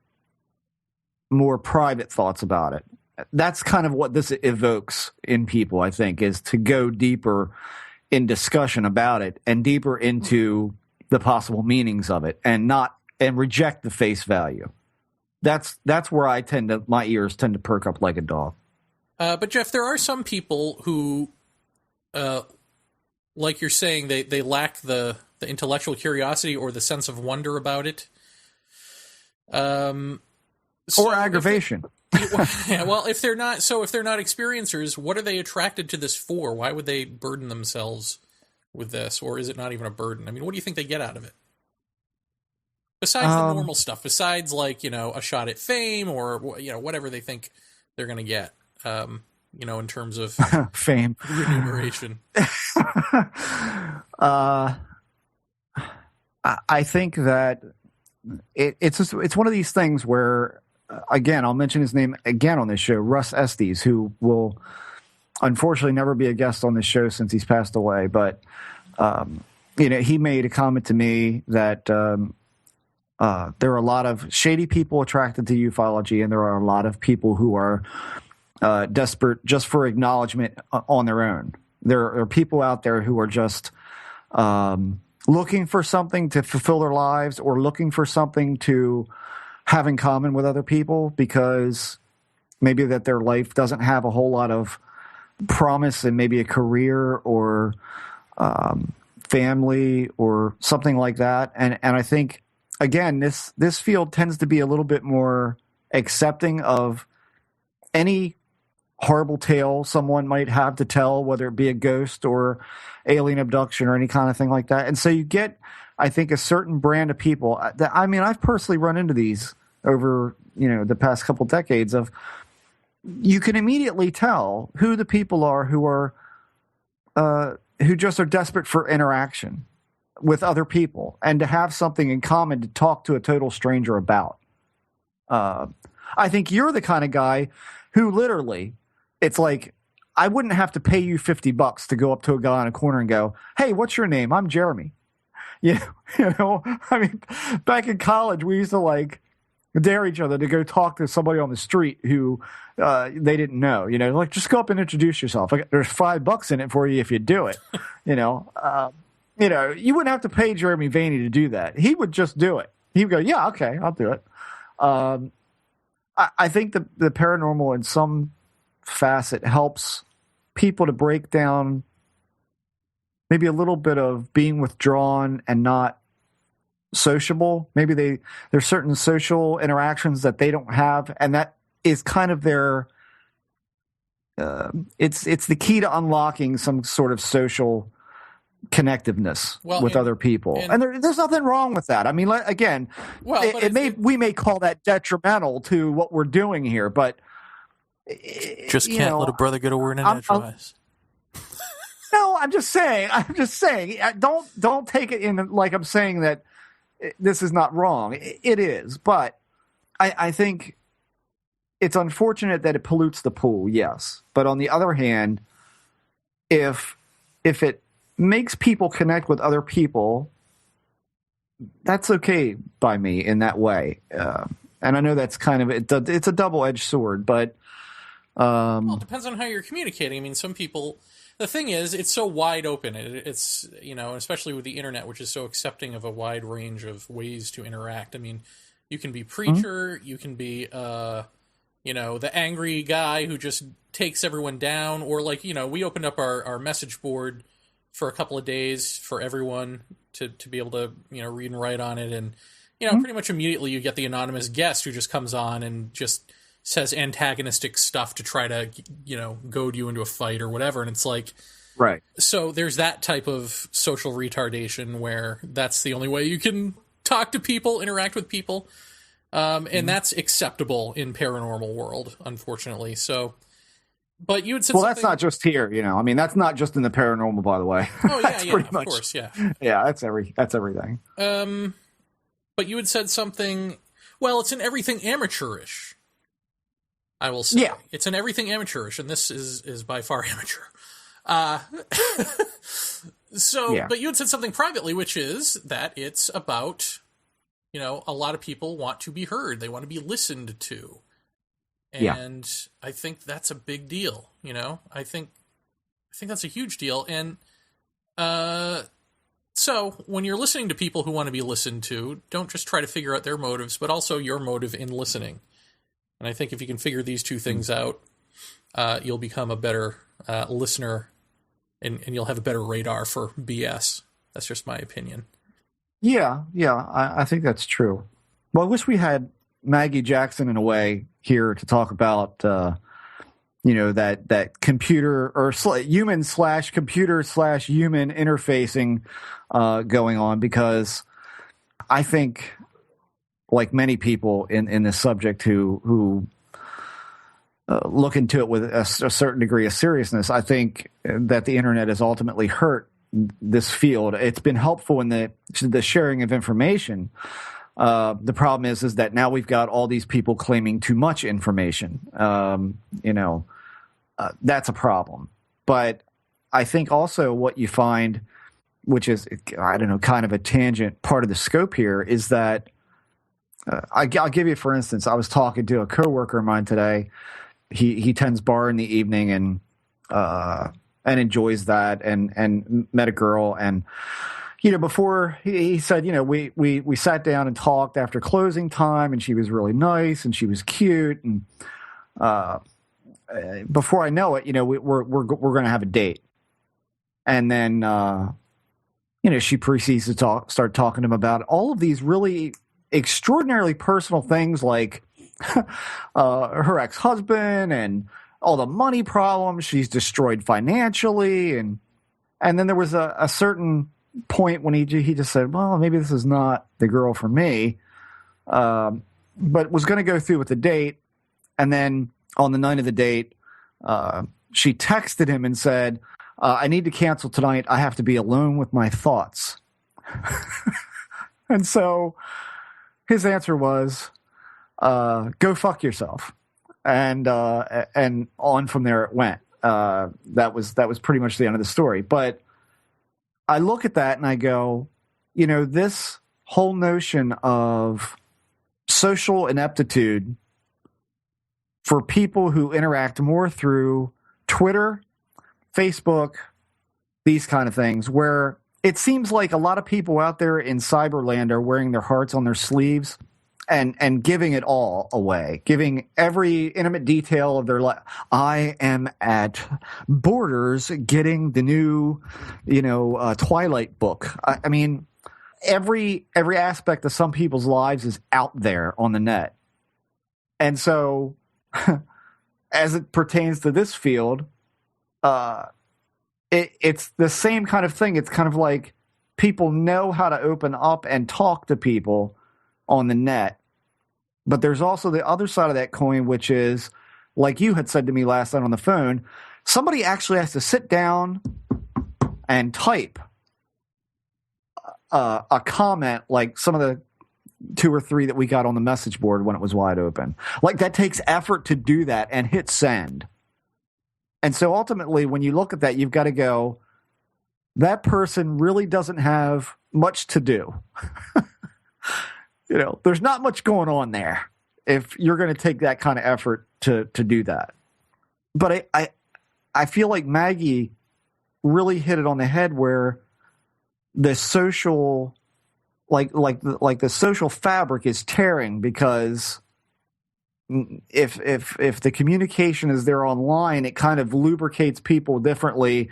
S2: more private thoughts about it. That's kind of what this evokes in people, I think, is to go deeper in discussion about it and deeper into the possible meanings of it and reject the face value. That's where my ears tend to perk up like a dog.
S1: But Jeff, there are some people who, like you're saying, they lack the intellectual curiosity or the sense of wonder about it.
S2: Or aggravation.
S1: If they're not experiencers, what are they attracted to this for? Why would they burden themselves with this? Or is it not even a burden? I mean, what do you think they get out of it? Besides the normal stuff, besides a shot at fame or, whatever they think they're going to get, in terms of
S2: fame,
S1: remuneration.
S2: I think that it's one of these things where, again, I'll mention his name again on this show, Russ Estes, who will unfortunately never be a guest on this show since he's passed away. But, he made a comment to me that there are a lot of shady people attracted to ufology, and there are a lot of people who are desperate just for acknowledgement on their own. There are people out there who are just looking for something to fulfill their lives or looking for something to have in common with other people because maybe that their life doesn't have a whole lot of promise in maybe a career or family or something like that. And I think, again, this field tends to be a little bit more accepting of any horrible tale someone might have to tell, whether it be a ghost or alien abduction or any kind of thing like that. And so you get, I think, a certain brand of people that, I mean, I've personally run into these over, the past couple decades of, you can immediately tell who the people are who just are desperate for interaction with other people and to have something in common to talk to a total stranger about. I think you're the kind of guy who literally, it's like, I wouldn't have to pay you $50 to go up to a guy on a corner and go, "Hey, what's your name? I'm Jeremy." I mean, back in college, we used to dare each other to go talk to somebody on the street who they didn't know. Just go up and introduce yourself. There's $5 in it for you if you do it. You wouldn't have to pay Jeremy Vaeni to do that. He would just do it. He would go, "Yeah, okay, I'll do it." I think the paranormal in some facet helps people to break down maybe a little bit of being withdrawn and not sociable. Maybe there's certain social interactions that they don't have, and that is kind of their it's the key to unlocking some sort of social connectiveness with other people. And there's nothing wrong with that. I mean, again, we may call that detrimental to what we're doing here, but
S1: just can't let a brother get a word in edgewise.
S2: No, I'm just saying. Don't take it in like I'm saying that this is not wrong. It is, but I think it's unfortunate that it pollutes the pool. Yes, but on the other hand, if it makes people connect with other people, that's okay by me in that way. And I know that's kind of it's a double-edged sword, but
S1: it depends on how you're communicating. I mean, some people. The thing is, it's so wide open. It's especially with the internet, which is so accepting of a wide range of ways to interact. I mean, you can be preacher, you can be, the angry guy who just takes everyone down, or we opened up our message board for a couple of days for everyone to be able to, read and write on it, and pretty much immediately you get the anonymous guest who just comes on and just says antagonistic stuff to try to, goad you into a fight or whatever. And it's like,
S2: right.
S1: So there's that type of social retardation where that's the only way you can talk to people, interact with people. And that's acceptable in paranormal world, unfortunately. So, but you had said
S2: that's not just here, I mean, that's not just in the paranormal, by the way.
S1: Oh yeah, yeah, of course. Yeah.
S2: Yeah. That's everything.
S1: But you had said something, well, it's in everything amateurish. I will say. Yeah. It's in everything amateurish, and this is by far amateur. But you had said something privately, which is that it's about, a lot of people want to be heard. They want to be listened to. And I think that's a big deal, I think that's a huge deal. And so when you're listening to people who want to be listened to, don't just try to figure out their motives, but also your motive in listening. And I think if you can figure these two things out, you'll become a better listener, and you'll have a better radar for BS. That's just my opinion. Yeah,
S2: I think that's true. Well, I wish we had Maggie Jackson in a way here to talk about, that computer or human/computer/human interfacing going on, because I think, like many people in this subject who look into it with a certain degree of seriousness, I think that the internet has ultimately hurt this field. It's been helpful in the sharing of information. The problem is that now we've got all these people claiming too much information. That's a problem. But I think also what you find, which is, kind of a tangent part of the scope here, is that I'll give you, for instance, I was talking to a coworker of mine today. He tends bar in the evening, and and enjoys that, and met a girl. And, before he said, we sat down and talked after closing time, and she was really nice and she was cute. And before I know it, we're going to have a date. And then, she proceeds to start talking to him about all of these really extraordinarily personal things, like her ex-husband and all the money problems she's destroyed financially. And then there was a certain point when he just said, well, maybe this is not the girl for me, but was going to go through with the date. And then on the night of the date, she texted him and said, I need to cancel tonight. I have to be alone with my thoughts. And so his answer was, go fuck yourself. And on from there it went. That was pretty much the end of the story. But I look at that and I go, this whole notion of social ineptitude for people who interact more through Twitter, Facebook, these kind of things, where it seems like a lot of people out there in Cyberland are wearing their hearts on their sleeves and giving it all away, giving every intimate detail of their life. I am at Borders getting the new, Twilight book. I mean, every aspect of some people's lives is out there on the net. And so as it pertains to this field, it's the same kind of thing. It's kind of like people know how to open up and talk to people on the net. But there's also the other side of that coin, which is, like you had said to me last night on the phone, somebody actually has to sit down and type a comment like some of the 2 or 3 that we got on the message board when it was wide open. Like, that takes effort to do that and hit send. And so ultimately, when you look at that, you've got to go, that person really doesn't have much to do. There's not much going on there if you're going to take that kind of effort to do that. But I feel like Maggie really hit it on the head, where the social, like the social fabric is tearing, because if the communication is there online, it kind of lubricates people differently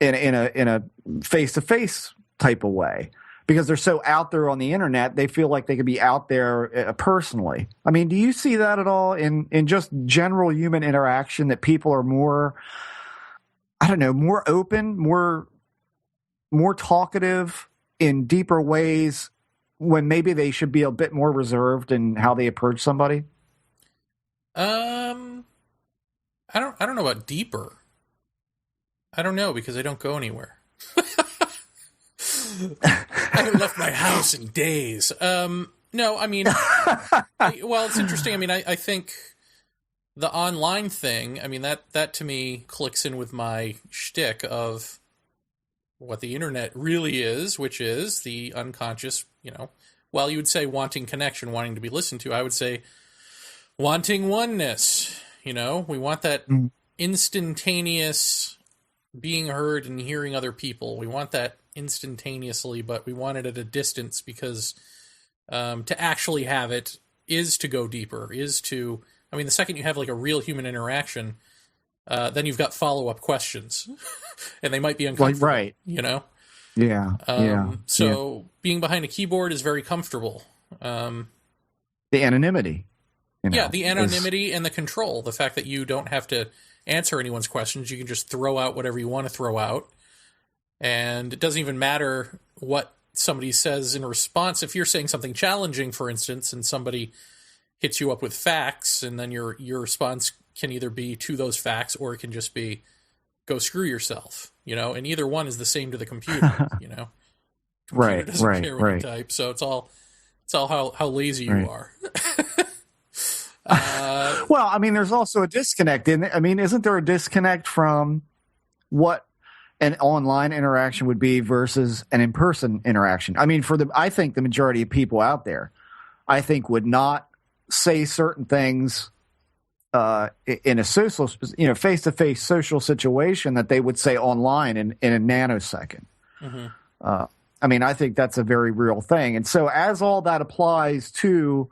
S2: in a face-to-face type of way, because they're so out there on the internet. They feel like they could be out there personally. I mean, do you see that at all in just general human interaction, that people are more, I don't know, more open, more talkative in deeper ways, when maybe they should be a bit more reserved in how they approach somebody?
S1: I don't know about deeper. I don't know, because I don't go anywhere. I haven't left my house in days. No, I mean, well, it's interesting. I mean, I think the online thing, I mean, that to me clicks in with my shtick of what the internet really is, which is the unconscious, well, you would say wanting connection, wanting to be listened to. I would say wanting oneness. We want that instantaneous being heard and hearing other people. We want that instantaneously, but we want it at a distance, because to actually have it is to go deeper, the second you have like a real human interaction, then you've got follow-up questions and they might be uncomfortable, right?
S2: Yeah.
S1: So being behind a keyboard is very comfortable.
S2: The anonymity.
S1: The anonymity and the control, the fact that you don't have to answer anyone's questions. You can just throw out whatever you want to throw out. And it doesn't even matter what somebody says in response. If you're saying something challenging, for instance, and somebody hits you up with facts, and then your response can either be to those facts, or it can just be, go screw yourself, and either one is the same to the computer, Computer doesn't care when you type, so it's all how lazy you are.
S2: Well, I mean, there's also a disconnect. Isn't there a disconnect from what an online interaction would be versus an in-person interaction? I mean, I think the majority of people out there, I think, would not say certain things in a social, face-to-face social situation that they would say online in a nanosecond.
S1: Mm-hmm.
S2: I mean, I think that's a very real thing. And so as all that applies to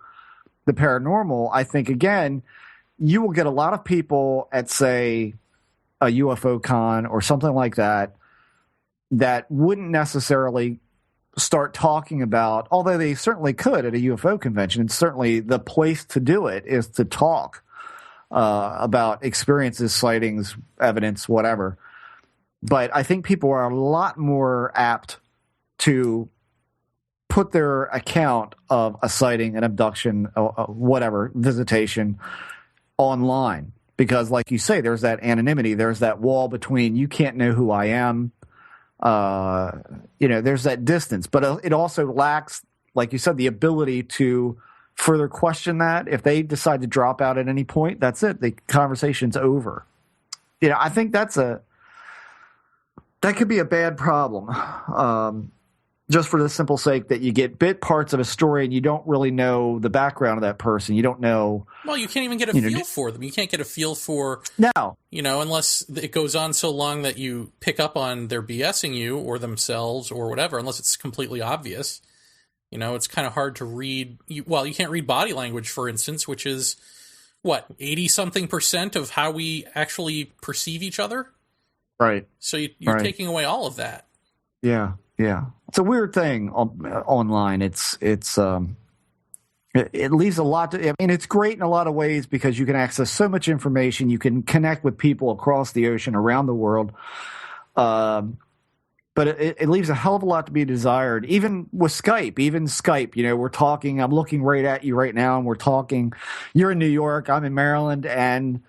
S2: the paranormal, I think, again, you will get a lot of people at, say, a UFO con or something like that wouldn't necessarily start talking about, although they certainly could at a UFO convention, and certainly the place to do it is to talk about experiences, sightings, evidence, whatever. But I think people are a lot more apt to put their account of a sighting, an abduction, whatever, visitation online. Because like you say, there's that anonymity. There's that wall between you can't know who I am. There's that distance. But it also lacks, like you said, the ability to further question that. If they decide to drop out at any point, that's it. The conversation's over. I think that could be a bad problem. Just for the simple sake that you get bit parts of a story and you don't really know the background of that person. You don't know.
S1: Well, you can't even get a feel for them. You can't get a feel for, unless it goes on so long that you pick up on their BSing you or themselves or whatever, unless it's completely obvious. It's kind of hard to read. You can't read body language, for instance, which is, 80-something% of how we actually perceive each other? Right. So you're taking away all of that.
S2: Yeah. Yeah, it's a weird thing online. It leaves a lot to. I mean, it's great in a lot of ways because you can access so much information. You can connect with people across the ocean, around the world. But it leaves a hell of a lot to be desired. Even with Skype, we're talking. I'm looking right at you right now, and we're talking. You're in New York. I'm in Maryland, and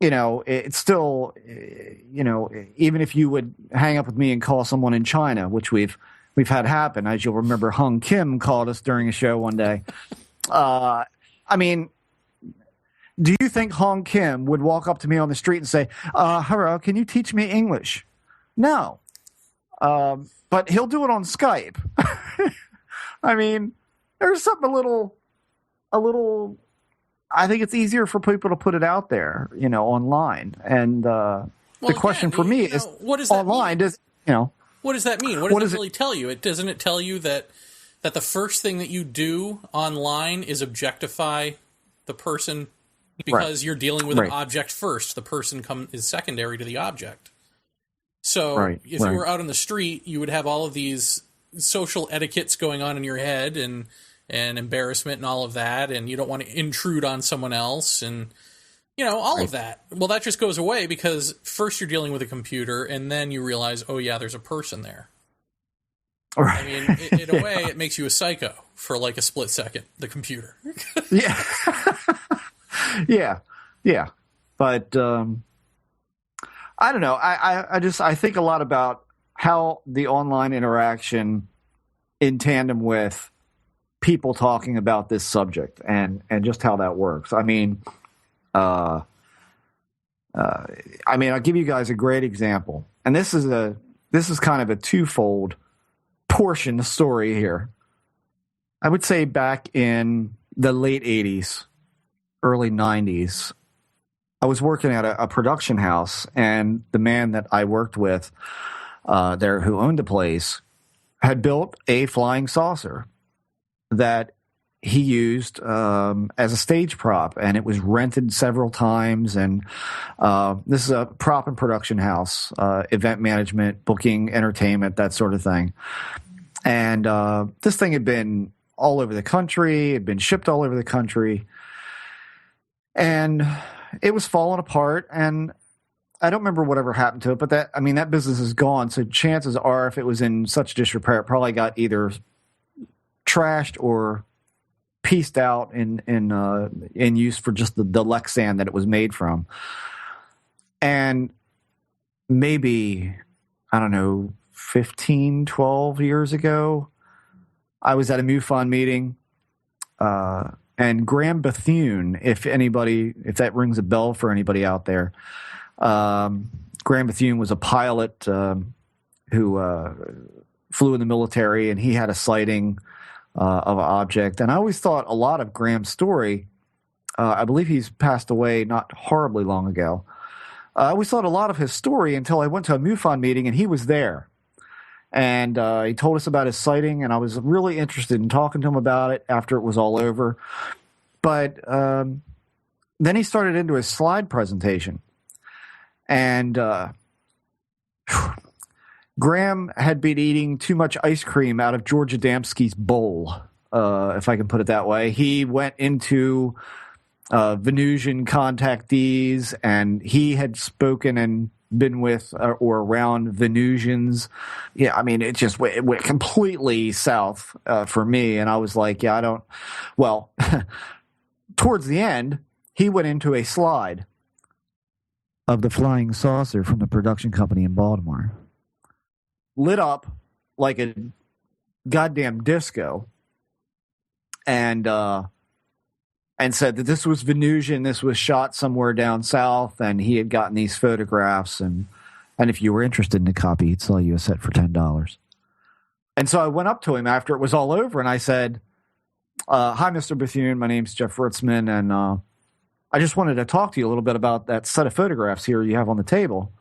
S2: it's still, even if you would hang up with me and call someone in China, which we've had happen, as you'll remember, Hung Kim called us during a show one day. I mean, do you think Hung Kim would walk up to me on the street and say, hello, can you teach me English? No. But he'll do it on Skype. I mean, there's something a little, I think it's easier for people to put it out there, online. And the question for me is,
S1: what does that
S2: online
S1: mean?
S2: What
S1: does that mean? What does it really tell you? Doesn't it tell you that the first thing that you do online is objectify the person because you're dealing with an object first? The person is secondary to the object. So if you were out on the street, you would have all of these social etiquettes going on in your head and embarrassment and all of that, and you don't want to intrude on someone else, and all of that. Well, that just goes away because first you're dealing with a computer, and then you realize, oh yeah, there's a person there. Right. I mean, in a way, it makes you a psycho for like a split second. The computer.
S2: Yeah. Yeah. But I don't know. I think a lot about how the online interaction in tandem with people talking about this subject and just how that works. I mean, I'll give you guys a great example, and this is kind of a twofold portion of story here. I would say back in the late 80s, early 90s, I was working at a production house, and the man that I worked with there who owned the place had built a flying saucer that he used as a stage prop, and it was rented several times. And this is a prop and production house, event management, booking, entertainment, that sort of thing. And this thing had been all over the country, had been shipped all over the country, and it was falling apart. And I don't remember whatever happened to it, but that business is gone. So chances are, if it was in such disrepair, it probably got either trashed or pieced out in use for just the Lexan that it was made from. And maybe, I don't know, 15, 12 years ago, I was at a MUFON meeting, and Graham Bethune, if that rings a bell for anybody out there, Graham Bethune was a pilot who flew in the military, and he had a sighting of an object. And I always thought a lot of Graham's story I believe he's passed away not horribly long ago. I always thought a lot of his story until I went to a MUFON meeting and he was there. And he told us about his sighting, and I was really interested in talking to him about it after it was all over. But then he started into his slide presentation. And Graham had been eating too much ice cream out of George Adamski's bowl, if I can put it that way. He went into Venusian contactees, and he had spoken and been with or around Venusians. Yeah, I mean, it just it went completely south for me, and I was like, yeah, I don't. Well, towards the end, he went into a slide of the flying saucer from the production company in Baltimore, lit up like a goddamn disco, and said that this was Venusian, this was shot somewhere down south, and he had gotten these photographs, and if you were interested in a copy, he'd sell you a set for $10. And so I went up to him after it was all over, and I said, hi, Mr. Bethune, my name's Jeff Ritzman, and I just wanted to talk to you a little bit about that set of photographs here you have on the table.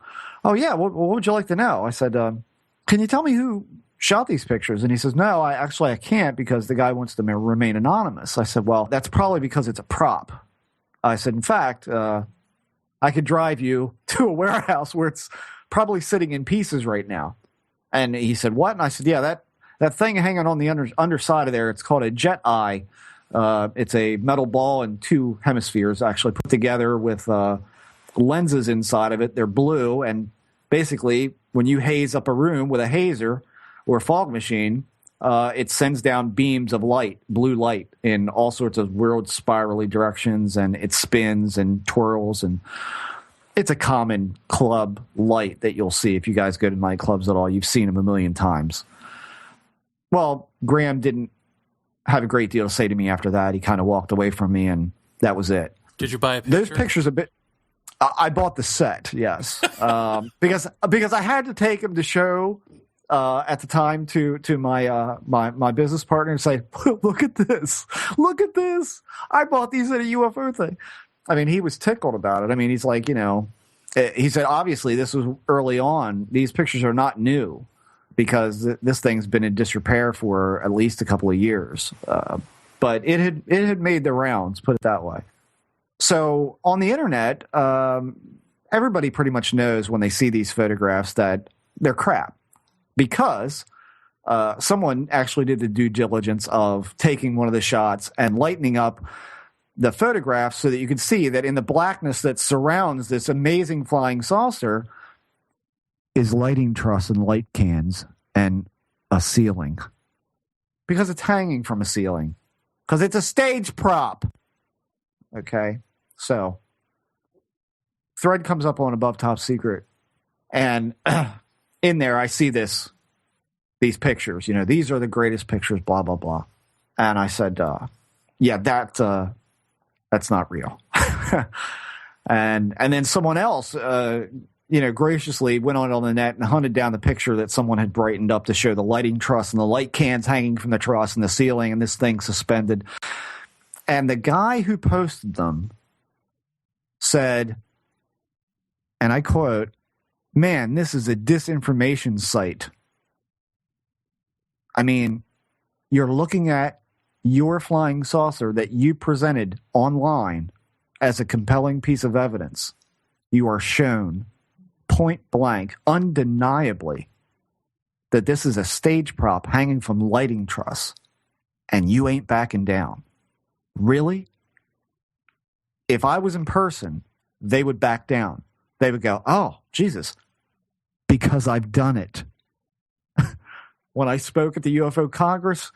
S2: Oh, yeah, what would you like to know? I said, can you tell me who shot these pictures? And he says, no, I can't because the guy wants to remain anonymous. I said, well, that's probably because it's a prop. I said, in fact, I could drive you to a warehouse where it's probably sitting in pieces right now. And he said, what? And I said, yeah, that thing hanging on the underside of there, it's called a jet eye. It's a metal ball and two hemispheres actually put together with lenses inside of it. They're blue, and basically when you haze up a room with a hazer or a fog machine, it sends down beams of light, blue light, in all sorts of weird spirally directions, and it spins and twirls, and it's a common club light that you'll see if you guys go to nightclubs at all. You've seen them a million times. Well, Graham didn't have a great deal to say to me after that. He kind of walked away from me, and that was it.
S1: Did you buy a picture?
S2: Those pictures a bit... I bought the set, yes, because I had to take him to show at the time to my my business partner and say, look at this, I bought these at a UFO thing. I mean, he was tickled about it. I mean, he's like, he said, obviously this was early on. These pictures are not new because this thing's been in disrepair for at least a couple of years, but it had made the rounds, put it that way. So on the internet, everybody pretty much knows when they see these photographs that they're crap because someone actually did the due diligence of taking one of the shots and lightening up the photographs so that you can see that in the blackness that surrounds this amazing flying saucer is lighting truss and light cans and a ceiling because it's hanging from a ceiling because it's a stage prop. Okay, so thread comes up on Above Top Secret, and in there I see these pictures. These are the greatest pictures, blah blah blah. And I said, yeah, that's not real. and then someone else, graciously went on the net and hunted down the picture that someone had brightened up to show the lighting truss and the light cans hanging from the truss and the ceiling and this thing suspended. And the guy who posted them said, and I quote, "Man, this is a disinformation site." I mean, you're looking at your flying saucer that you presented online as a compelling piece of evidence. You are shown point blank, undeniably, that this is a stage prop hanging from lighting truss, and you ain't backing down. Really? If I was in person, they would back down. They would go, oh, Jesus, because I've done it. When I spoke at the UFO Congress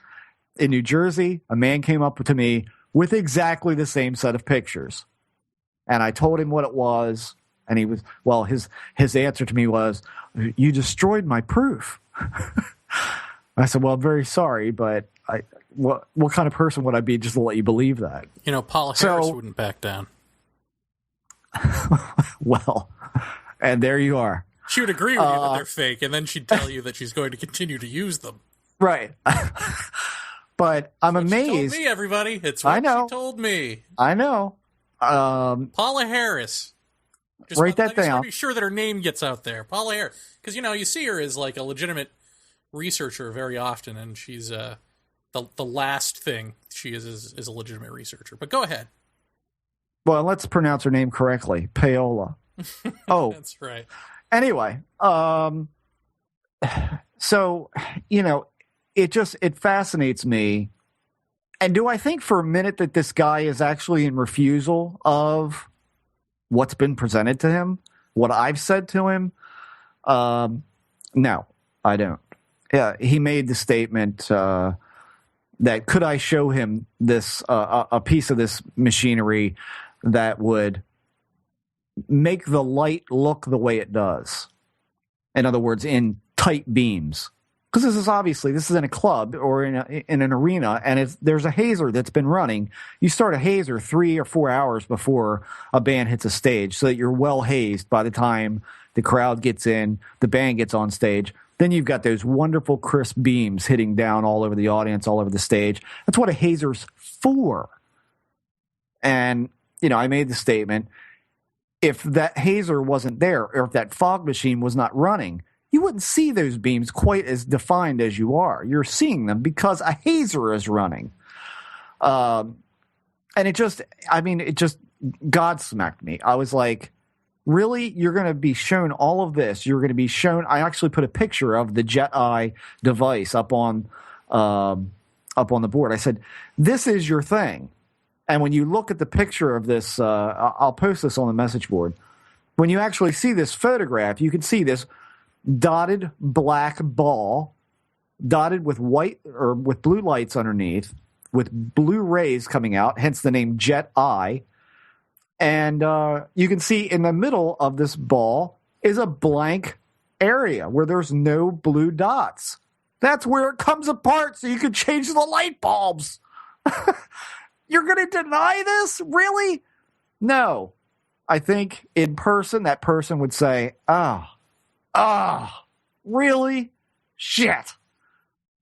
S2: in New Jersey, a man came up to me with exactly the same set of pictures. And I told him what it was, and he was, well, his answer to me was, you destroyed my proof. I said, well, I'm very sorry, but what kind of person would I be just to let you believe that?
S1: Paula Harris wouldn't back down.
S2: Well, and there you are.
S1: She would agree with you that they're fake, and then she'd tell you that she's going to continue to use them.
S2: Right. But I'm
S1: That's what
S2: amazed.
S1: she told me, everybody. It's what she told me.
S2: I know.
S1: Paula Harris.
S2: Write that
S1: I just want
S2: down.
S1: to be sure that her name gets out there. Paula Harris. Because, you see her as like a legitimate researcher very often, and she's the last thing she is a legitimate researcher. But go ahead.
S2: Well, let's pronounce her name correctly. Paola. Oh.
S1: That's right.
S2: Anyway, so, it fascinates me. And do I think for a minute that this guy is actually in refusal of what's been presented to him, what I've said to him? No, I don't. Yeah, he made the statement that could I show him this a piece of this machinery that would make the light look the way it does. In other words, in tight beams. Because this is in a club or in an arena, and there's a hazer that's been running. You start a hazer 3 or 4 hours before a band hits a stage so that you're well hazed by the time the crowd gets in, the band gets on stage. Then you've got those wonderful crisp beams hitting down all over the audience, all over the stage. That's what a hazer's for. And, I made the statement, if that hazer wasn't there, or if that fog machine was not running, you wouldn't see those beams quite as defined as you are. You're seeing them because a hazer is running. And it just godsmacked me. I was like, really? You're going to be shown all of this? You're going to be shown? I actually put a picture of the Jet Eye device up on the board. I said, this is your thing. And when you look at the picture of this, I'll post this on the message board. When you actually see this photograph, you can see this dotted black ball, dotted with white or with blue lights underneath, with blue rays coming out, hence the name Jet Eye. And you can see in the middle of this ball is a blank area where there's no blue dots. That's where it comes apart so you can change the light bulbs. You're going to deny this? Really? No. I think in person, that person would say, really? Shit.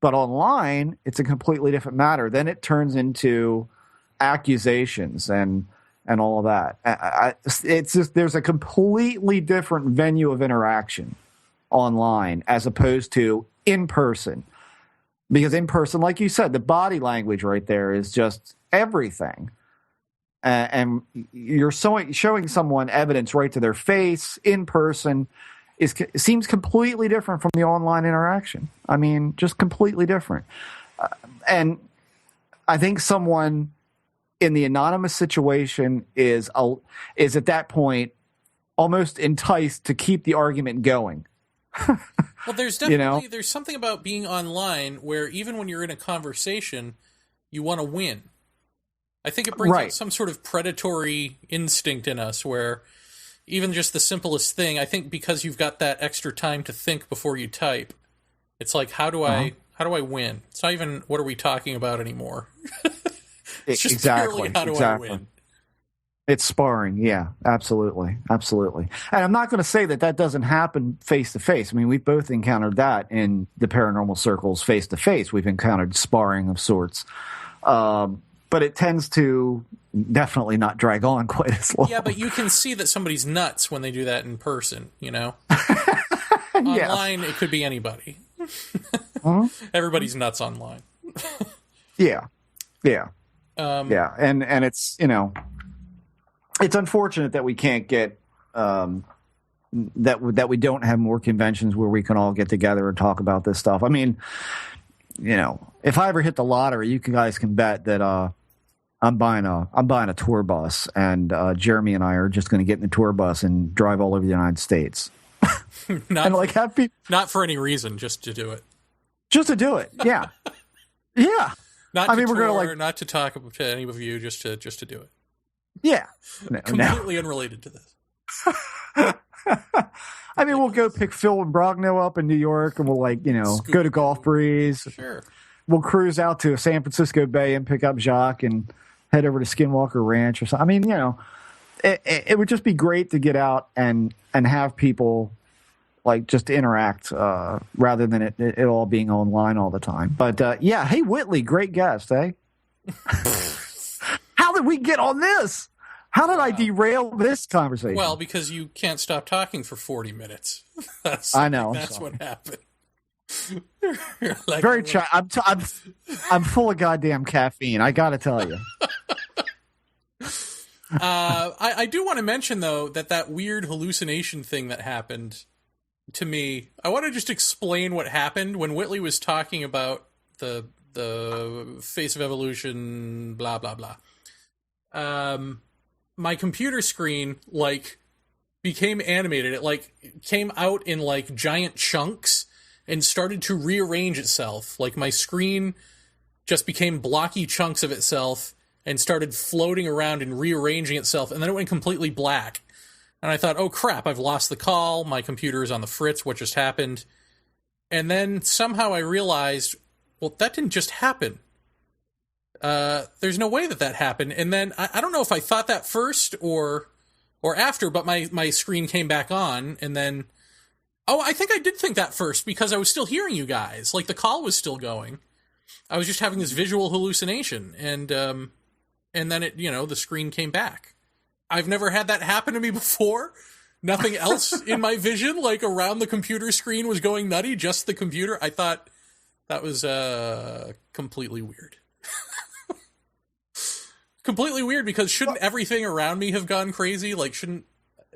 S2: But online, it's a completely different matter. Then it turns into accusations and all of that. It's just, there's a completely different venue of interaction online as opposed to in person. Because in person, like you said, the body language right there is just everything. And you're showing someone evidence right to their face in person seems completely different from the online interaction. I mean, just completely different. And I think someone in the anonymous situation is at that point almost enticed to keep the argument going.
S1: Well, there's definitely there's something about being online where even when you're in a conversation, you want to win. I think it brings out some sort of predatory instinct in us where even just the simplest thing, I think because you've got that extra time to think before you type, it's like, how do I win? It's not even what are we talking about anymore. It's just purely how do I win.
S2: It's sparring, yeah, absolutely. And I'm not going to say that doesn't happen face-to-face. I mean, we've both encountered that in the paranormal circles face-to-face. We've encountered sparring of sorts. But it tends to definitely not drag on quite as long.
S1: Yeah, but you can see that somebody's nuts when they do that in person, Online, it could be anybody. Everybody's nuts online.
S2: Yeah. And it's, it's unfortunate that we can't get that we don't have more conventions where we can all get together and talk about this stuff. I mean, if I ever hit the lottery, you guys can bet that I'm buying a tour bus, and Jeremy and I are just going to get in the tour bus and drive all over the United States.
S1: Not for any reason, just to do it.
S2: Just to do it, yeah, yeah.
S1: We're going to not to talk to any of you, just to do it.
S2: Yeah,
S1: completely unrelated to this.
S2: I mean, we'll go pick Phil and Brogno up in New York, and we'll go to Golf Breeze.
S1: Sure.
S2: We'll cruise out to San Francisco Bay and pick up Jacques and head over to Skinwalker Ranch or something. I mean, it would just be great to get out and have people just interact rather than it all being online all the time. But yeah, hey Whitley, great guest, eh? How did we get on this? How did I derail this conversation?
S1: Well, because you can't stop talking for 40 minutes.
S2: I know.
S1: That's what happened.
S2: I'm full of goddamn caffeine. I got to tell you.
S1: I do want to mention though that weird hallucination thing that happened to me. I want to just explain what happened when Whitley was talking about the face of evolution, blah blah blah. My computer screen became animated. It came out in giant chunks and started to rearrange itself. My screen just became blocky chunks of itself and started floating around and rearranging itself, and then it went completely black. And I thought, oh crap, I've lost the call, my computer is on the fritz, what just happened? And then somehow I realized, well, that didn't just happen. There's no way that happened. And then I don't know if I thought that first or after, but my screen came back on, and then I think I did think that first because I was still hearing you guys. The call was still going. I was just having this visual hallucination, and then the screen came back. I've never had that happen to me before. Nothing else in my vision, around the computer screen, was going nutty. Just the computer. I thought that was completely weird. Completely weird, because shouldn't everything around me have gone crazy? Shouldn't,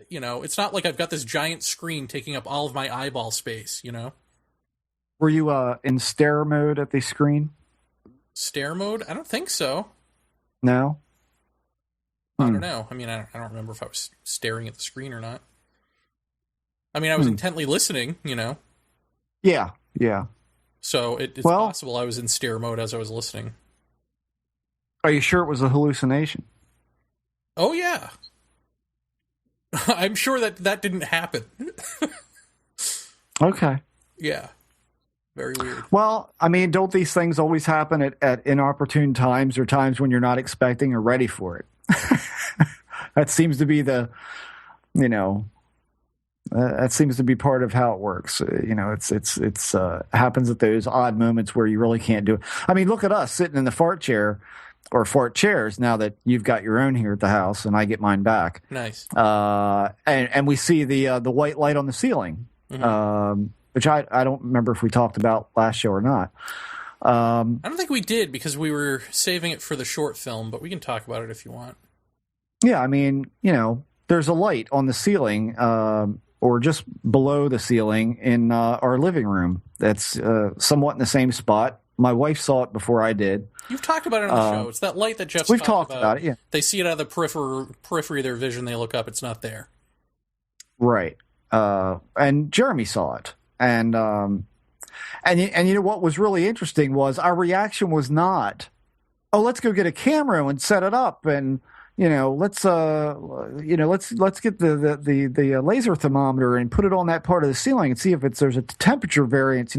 S1: it's not like I've got this giant screen taking up all of my eyeball space,
S2: Were you in stare mode at the screen?
S1: Stare mode? I don't think so.
S2: No?
S1: I don't know. I mean, I don't remember if I was staring at the screen or not. I mean, I was intently listening,
S2: Yeah.
S1: So it's possible I was in stare mode as I was listening.
S2: Are you sure it was a hallucination?
S1: Oh, yeah. I'm sure that didn't happen.
S2: Okay.
S1: Yeah. Very weird.
S2: Well, I mean, don't these things always happen at inopportune times, or times when you're not expecting or ready for it? That seems to be that seems to be part of how it works. It's happens at those odd moments where you really can't do it. I mean, look at us sitting in the fart chair or fart chairs now that you've got your own here at the house and I get mine back.
S1: Nice.
S2: And we see the white light on the ceiling, which I don't remember if we talked about last show or not.
S1: I don't think we did, because we were saving it for the short film, but we can talk about it if you want.
S2: Yeah, I mean, there's a light on the ceiling, or just below the ceiling in our living room that's somewhat in the same spot. My wife saw it before I did.
S1: You've talked about it on the show. It's that light that Jeff's
S2: We've talked about it, yeah.
S1: They see it out of the periphery of their vision. They look up. It's not there.
S2: Right. And Jeremy saw it. And what was really interesting was our reaction was not, oh, let's go get a camera and set it up, and let's get the laser thermometer and put it on that part of the ceiling and see if there's a temperature variance.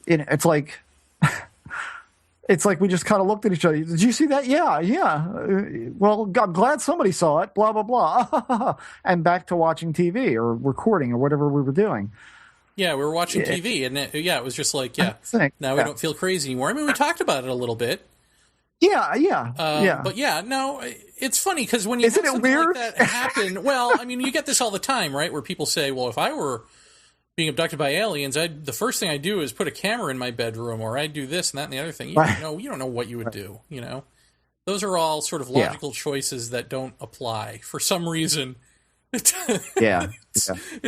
S2: It's like it's like we just kind of looked at each other. Did you see that? Yeah. Well, I'm glad somebody saw it. Blah blah blah. And back to watching TV or recording or whatever we were doing.
S1: Yeah, we were watching TV, and it was just now we don't feel crazy anymore. I mean, we talked about it a little bit.
S2: Yeah.
S1: But yeah, no, it's funny because when you have something like that happen, well, I mean, you get this all the time, right? Where people say, well, if I were being abducted by aliens, the first thing I do is put a camera in my bedroom, or I do this and that and the other thing. You don't know what you would do, Those are all sort of logical choices that don't apply for some reason. It's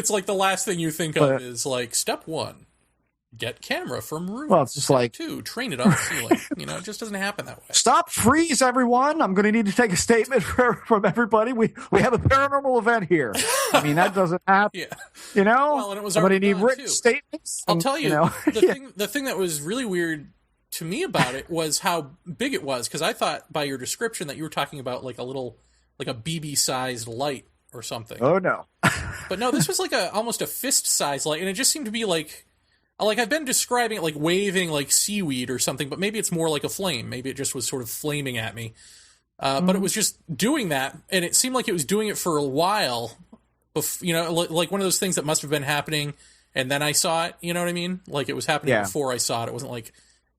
S1: like the last thing you think of is step 1, get camera from room.
S2: Well, it's just
S1: step 2, train it on the ceiling. It just doesn't happen that way.
S2: Stop, freeze, everyone! I'm going to need to take a statement from everybody. We have a paranormal event here. I mean, that doesn't happen. Yeah.
S1: Well, and it was
S2: somebody need written
S1: too.
S2: Statements.
S1: I'll tell you, the thing that was really weird to me about it was how big it was, because I thought by your description that you were talking about a BB-sized light or something.
S2: Oh no.
S1: But no, this was almost a fist-sized light, and it just seemed to be I've been describing it waving seaweed or something, but maybe it's more like a flame. Maybe it just was sort of flaming at me. But it was just doing that, and it seemed like it was doing it for a while. Like one of those things that must have been happening, and then I saw it. You know what I mean? Like it was happening before I saw it. It wasn't like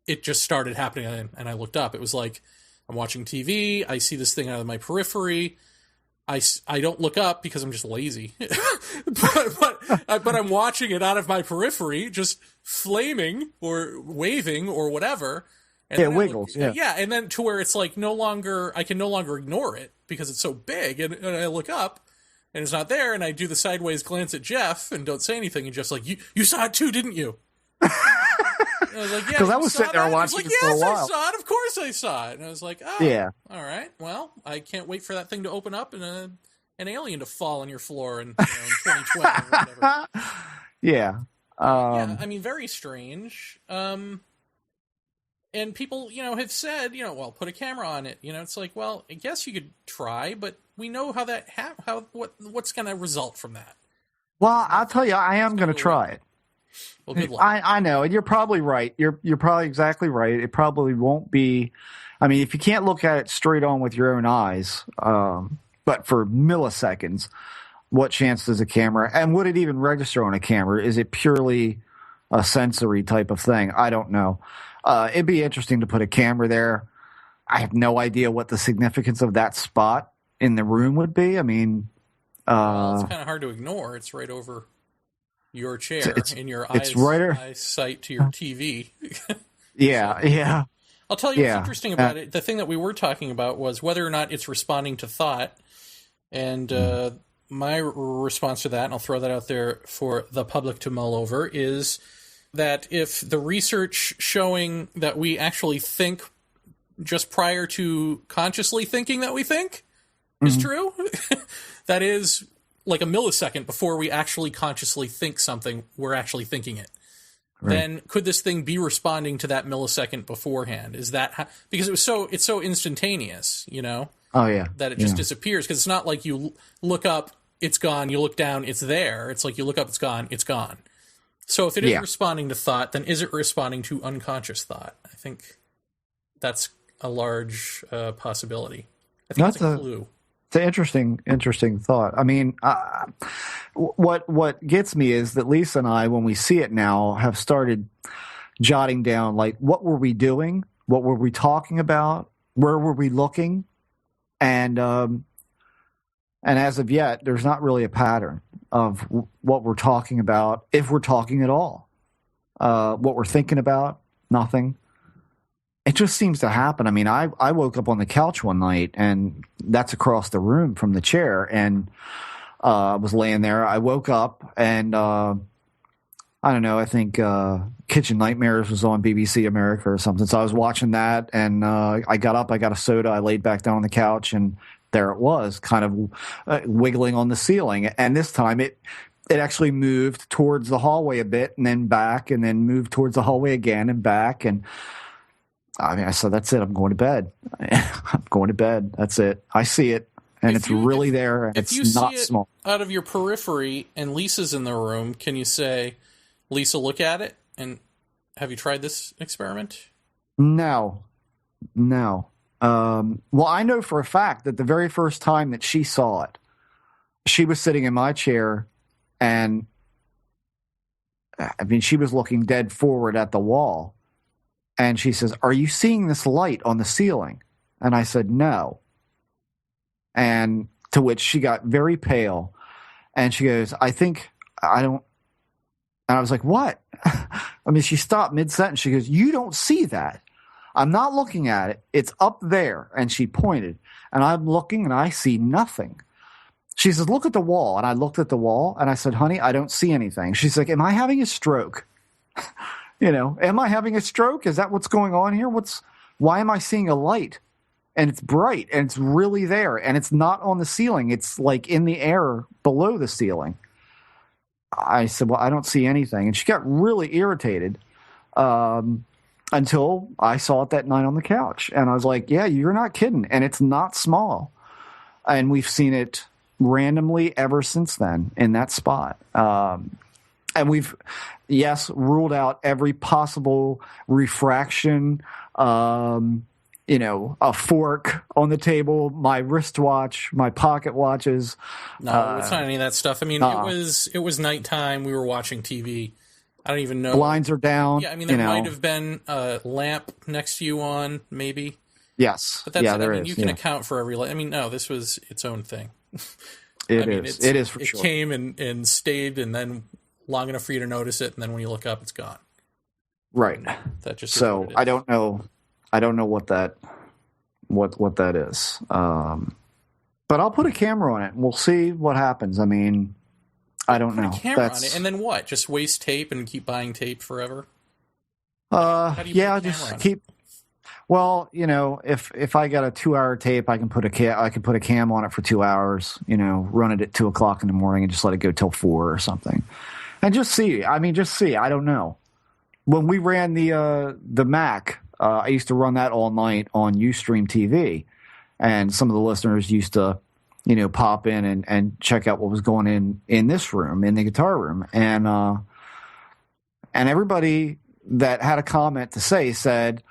S1: it just started happening and I looked up. It was like I'm watching TV. I see this thing out of my periphery. I don't look up because I'm just lazy, but I'm watching it out of my periphery, just flaming or waving or whatever. And
S2: Yeah, it wiggles.
S1: Yeah, and then to where it's like I can no longer ignore it because it's so big, and I look up and it's not there, and I do the sideways glance at Jeff and don't say anything, and Jeff's like, "You saw it too, didn't you?" I was like, yeah,
S2: because I was sitting there watching it for a while.
S1: Yes, I saw it. Of course, I saw it. And I was like, oh, yeah, all right. Well, I can't wait for that thing to open up and an alien to fall on your floor in 2012 or whatever.
S2: Yeah.
S1: Yeah, I mean, very strange. And people, have said, well, put a camera on it. It's like, well, I guess you could try, but we know how that what's going to result from that.
S2: Well, I'll tell you, I am going to try it.
S1: Well, good luck.
S2: I know, and you're probably right. You're probably exactly right. It probably won't be. I mean, if you can't look at it straight on with your own eyes, but for milliseconds, what chance does a camera? And would it even register on a camera? Is it purely a sensory type of thing? I don't know. It'd be interesting to put a camera there. I have no idea what the significance of that spot in the room would be. I mean,
S1: well, it's kind of hard to ignore. It's right over your chair in your eyesight to your TV.
S2: Yeah.
S1: I'll tell you what's interesting about it. The thing that we were talking about was whether or not it's responding to thought. And my response to that, and I'll throw that out there for the public to mull over, is that if the research showing that we actually think just prior to consciously thinking that we think is true, that is like a millisecond before we actually consciously think something, we're actually thinking it. Right. Then could this thing be responding to that millisecond beforehand? Is that because it's so instantaneous,
S2: Oh yeah.
S1: that it just disappears, because it's not like you look up, it's gone, you look down, it's there. It's like you look up, it's gone, it's gone. So if it is responding to thought, then is it responding to unconscious thought? I think that's a large possibility. I think that's a clue.
S2: It's an interesting thought. I mean, what gets me is that Lisa and I, when we see it now, have started jotting down, like, what were we doing? What were we talking about? Where were we looking? And as of yet, there's not really a pattern of what we're talking about, if we're talking at all. What we're thinking about, nothing. It just seems to happen. I mean, I woke up on the couch one night, and that's across the room from the chair, and I was laying there. I woke up, and I don't know, I think Kitchen Nightmares was on BBC America or something. So I was watching that, and I got up, I got a soda, I laid back down on the couch, and there it was, kind of wiggling on the ceiling. And this time it actually moved towards the hallway a bit, and then back, and then moved towards the hallway again and back. And I mean, I said, that's it. I'm going to bed. I'm going to bed. That's it. I see it, and it's really there, and it's not small.
S1: Out of your periphery, and Lisa's in the room, can you say, Lisa, look at it? And have you tried this experiment?
S2: No. Well, I know for a fact that the very first time that she saw it, she was sitting in my chair, and I mean, she was looking dead forward at the wall. And she says, "Are you seeing this light on the ceiling?" And I said, "No." And to which she got very pale. And she goes, "I don't." And I was like, "What?" I mean, she stopped mid-sentence. She goes, "You don't see that. I'm not looking at it. It's up there." And she pointed. And I'm looking, and I see nothing. She says, "Look at the wall." And I looked at the wall, and I said, "Honey, I don't see anything." She's like, "Am I having a stroke?" Am I having a stroke? Is that what's going on here? Why am I seeing a light? And it's bright, and it's really there, and it's not on the ceiling. It's like in the air below the ceiling. I said, "Well, I don't see anything." And she got really irritated until I saw it that night on the couch. And I was like, "Yeah, you're not kidding." And it's not small. And we've seen it randomly ever since then in that spot. And we've, ruled out every possible refraction, a fork on the table, my wristwatch, my pocket watches.
S1: No, it's not any of that stuff. I mean, it was nighttime. We were watching TV. I don't even know.
S2: Blinds are down.
S1: Yeah, I mean, there might have been a lamp next to you on, maybe.
S2: Yes.
S1: But that's, you can account for every light. I mean, no, this was its own thing.
S2: It is. It is for sure.
S1: It came and stayed, and then long enough for you to notice it, and then when you look up, it's gone.
S2: Right.
S1: That just
S2: so I don't know. I don't know what that is. But I'll put a camera on it, and we'll see what happens. I mean, I don't know.
S1: Put a camera on it, and then what? Just waste tape and keep buying tape forever?
S2: Yeah, just keep. Well, if I got a 2-hour tape, I can put a cam on it for 2 hours. Run it at 2:00 in the morning and just let it go till 4 or something, and just see. I mean, just see. I don't know. When we ran the Mac, I used to run that all night on Ustream TV, and some of the listeners used to, pop in and check out what was going in this room, in the guitar room, and everybody that had a comment to say said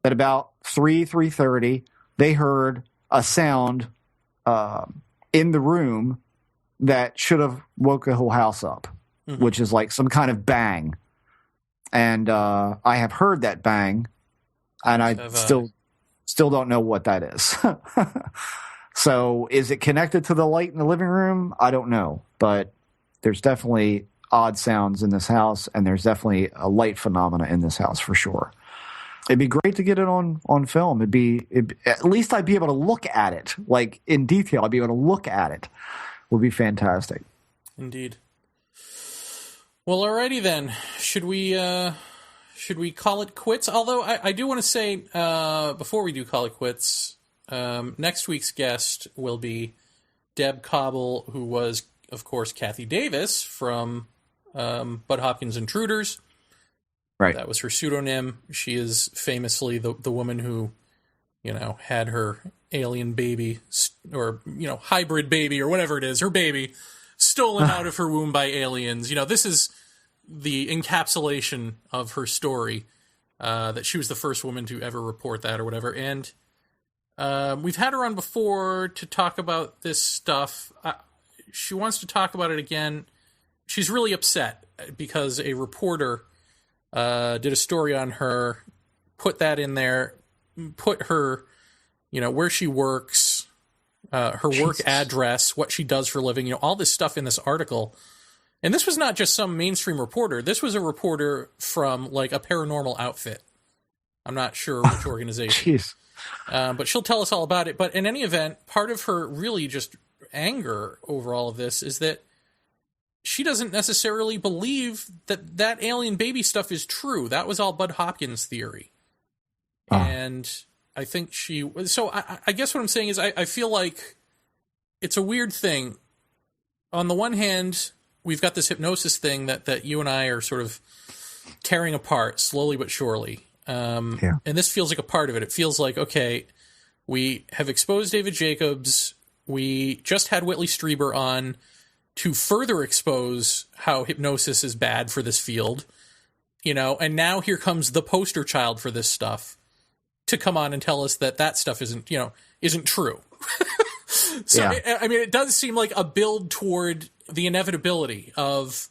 S2: that about 3:30 they heard a sound in the room that should have woke the whole house up, which is like some kind of bang. And I have heard that bang, and I still don't know what that is. So is it connected to the light in the living room? I don't know, but there's definitely odd sounds in this house, and there's definitely a light phenomena in this house for sure. It'd be great to get it on film. At least I'd be able to look at it, like in detail. I'd be able to look at it. Would be fantastic.
S1: Indeed. Well, alrighty then. Should we call it quits? Although I do want to say before we do call it quits, next week's guest will be Deb Cobble, who was, of course, Kathy Davis from Bud Hopkins Intruders.
S2: Right.
S1: That was her pseudonym. She is famously the woman who, had her alien baby or, hybrid baby or whatever it is, her baby stolen out of her womb by aliens. This is the encapsulation of her story, that she was the first woman to ever report that or whatever. And we've had her on before to talk about this stuff. She wants to talk about it again. She's really upset because a reporter did a story on her, put that in there, put her, where she works, her work address, what she does for a living, all this stuff in this article. And this was not just some mainstream reporter. This was a reporter from like a paranormal outfit. I'm not sure which organization. But she'll tell us all about it. But in any event, part of her really just anger over all of this is that she doesn't necessarily believe that alien baby stuff is true. That was all Bud Hopkins' theory. And I think so I guess what I'm saying is I feel like it's a weird thing. On the one hand, we've got this hypnosis thing that you and I are sort of tearing apart slowly but surely. And this feels like a part of it. It feels like, okay, we have exposed David Jacobs. We just had Whitley Strieber on to further expose how hypnosis is bad for this field, and now here comes the poster child for this stuff to come on and tell us that stuff isn't true. So, yeah. I mean, it does seem like a build toward the inevitability of,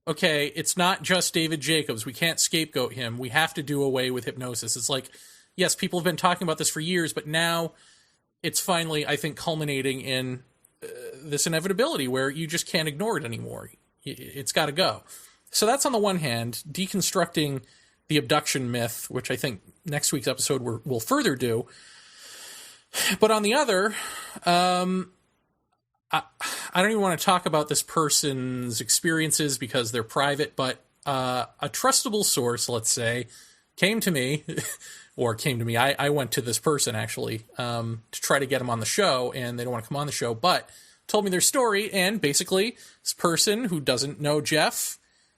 S1: okay, it's not just David Jacobs. We can't scapegoat him. We have to do away with hypnosis. It's like, yes, people have been talking about this for years, but now it's finally, I think, culminating in this inevitability where you just can't ignore it anymore. It's got to go. So that's on the one hand, deconstructing the abduction myth, which I think next week's episode will further do. But on the other, I don't even want to talk about this person's experiences because they're private, but a trustable source, let's say, came to me. I went to this person, actually, to try to get him on the show, and they don't want to come on the show, but told me their story, and basically, this person who doesn't know Jeff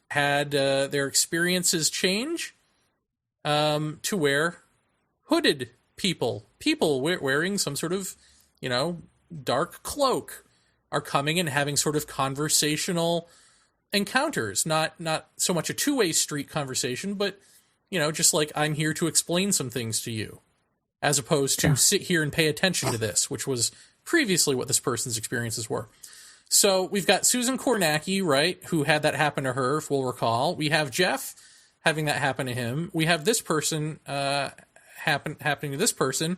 S1: had their experiences change to where hooded people wearing some sort of, dark cloak are coming and having sort of conversational encounters, not so much a two-way street conversation, but just like, I'm here to explain some things to you, as opposed to sit here and pay attention to this, which was previously what this person's experiences were. So we've got Susan Kornacki, right, who had that happen to her, if we'll recall. We have Jeff having that happen to him. We have this person happening to this person.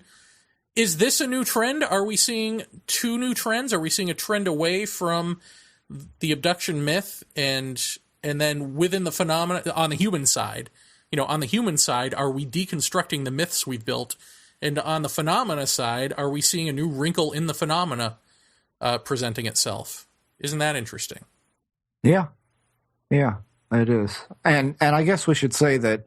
S1: Is this a new trend? Are we seeing two new trends? Are we seeing a trend away from the abduction myth and then within the phenomena on the human side? On the human side, are we deconstructing the myths we've built? And on the phenomena side, are we seeing a new wrinkle in the phenomena presenting itself? Isn't that interesting?
S2: Yeah, it is. And I guess we should say that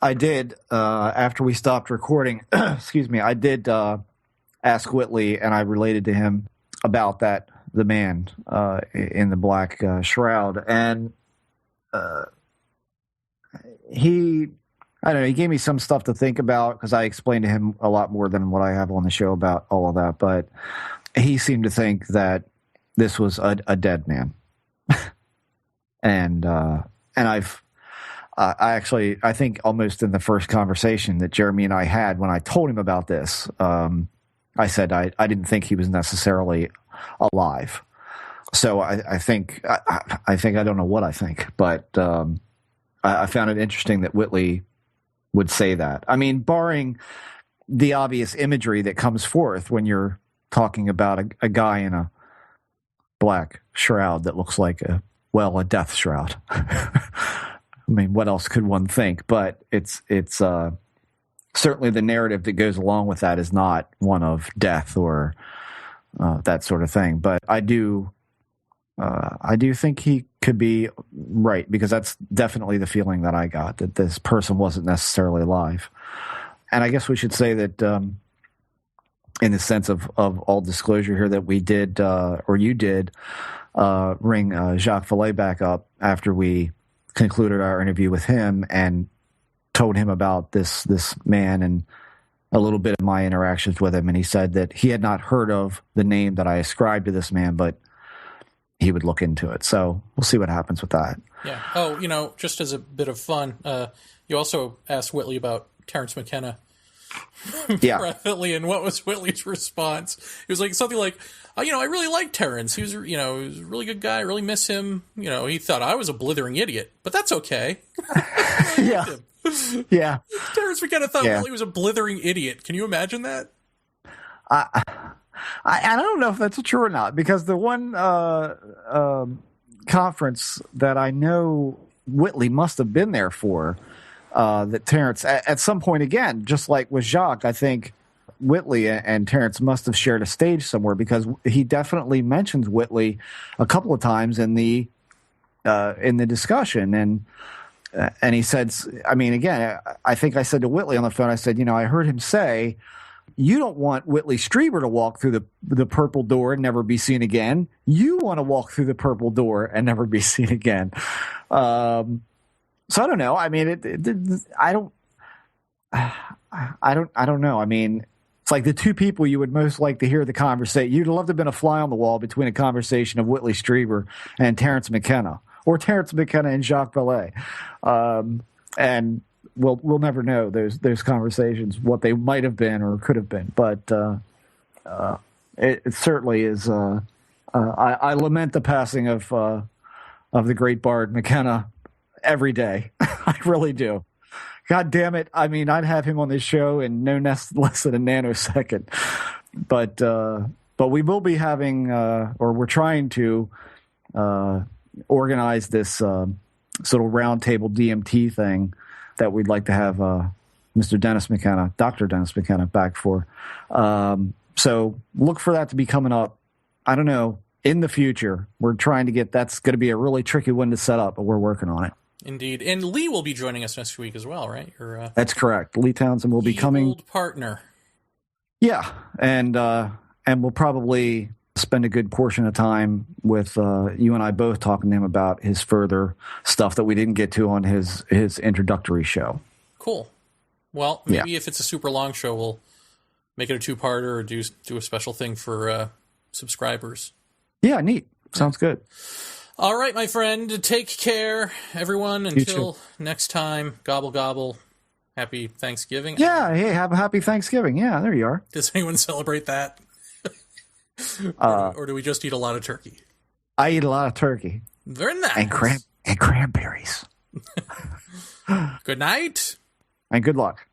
S2: I did, after we stopped recording, excuse me, I did ask Whitley, and I related to him about the man in the black shroud. And he gave me some stuff to think about because I explained to him a lot more than what I have on the show about all of that. But he seemed to think that this was a dead man. and I think almost in the first conversation that Jeremy and I had when I told him about this, I said I didn't think he was necessarily alive. So I think I don't know what I think, but I found it interesting that Whitley would say that. I mean, barring the obvious imagery that comes forth when you're talking about a guy in a black shroud that looks like a death shroud. I mean, what else could one think? But it's certainly the narrative that goes along with that is not one of death or that sort of thing. But I do think he could be right, because that's definitely the feeling that I got, that this person wasn't necessarily alive. And I guess we should say that in the sense of all disclosure here, that we did, or you did, ring Jacques Vallée back up after we concluded our interview with him and told him about this man and a little bit of my interactions with him. And he said that he had not heard of the name that I ascribed to this man, but he would look into it. So we'll see what happens with that.
S1: Yeah. Oh, just as a bit of fun, you also asked Whitley about Terence McKenna.
S2: Yeah.
S1: Privately, and what was Whitley's response? It was like something like, I really like Terence. He was, he was a really good guy. I really miss him. He thought I was a blithering idiot, but that's okay.
S2: Yeah. Yeah.
S1: Terence McKenna thought Whitley was a blithering idiot. Can you imagine that?
S2: I don't know if that's true or not, because the one conference that I know Whitley must have been there for, that Terence, at some point, again, just like with Jacques, I think Whitley and Terence must have shared a stage somewhere, because he definitely mentions Whitley a couple of times in the discussion. And he said, I mean, again, I think I said to Whitley on the phone, I said, I heard him say, you don't want Whitley Strieber to walk through the purple door and never be seen again. You want to walk through the purple door and never be seen again. So I don't know. I mean, I don't know. I mean, it's like the two people you would most like to hear the conversation. You'd love to have been a fly on the wall between a conversation of Whitley Strieber and Terence McKenna, or Terence McKenna and Jacques Vallée. And we'll never know those conversations, what they might have been or could have been. But it certainly is. I lament the passing of the great bard McKenna every day. I really do. God damn it. I mean, I'd have him on this show in no less than a nanosecond. But we will be having, or we're trying to organize this sort of roundtable DMT thing that we'd like to have Mr. Dennis McKenna, Dr. Dennis McKenna, back for. So look for that to be coming up. I don't know, in the future. We're trying to get, that's going to be a really tricky one to set up, but we're working on it.
S1: Indeed. And Lee will be joining us next week as well, right?
S2: That's correct. Lee Townsend will be coming.
S1: Old partner.
S2: Yeah. And we'll probably spend a good portion of time with you and I both talking to him about his further stuff that we didn't get to on his introductory show.
S1: Cool. Well, maybe if it's a super long show, we'll make it a two-parter or do a special thing for subscribers.
S2: Yeah, neat. Sounds good.
S1: All right, my friend. Take care, everyone. Until next time, gobble, gobble. Happy Thanksgiving.
S2: Yeah, hey, have a happy Thanksgiving. Yeah, there you are.
S1: Does anyone celebrate that? Or do we just eat a lot of turkey?
S2: I eat a lot of turkey.
S1: Very nice.
S2: And cranberries.
S1: Good night.
S2: And good luck.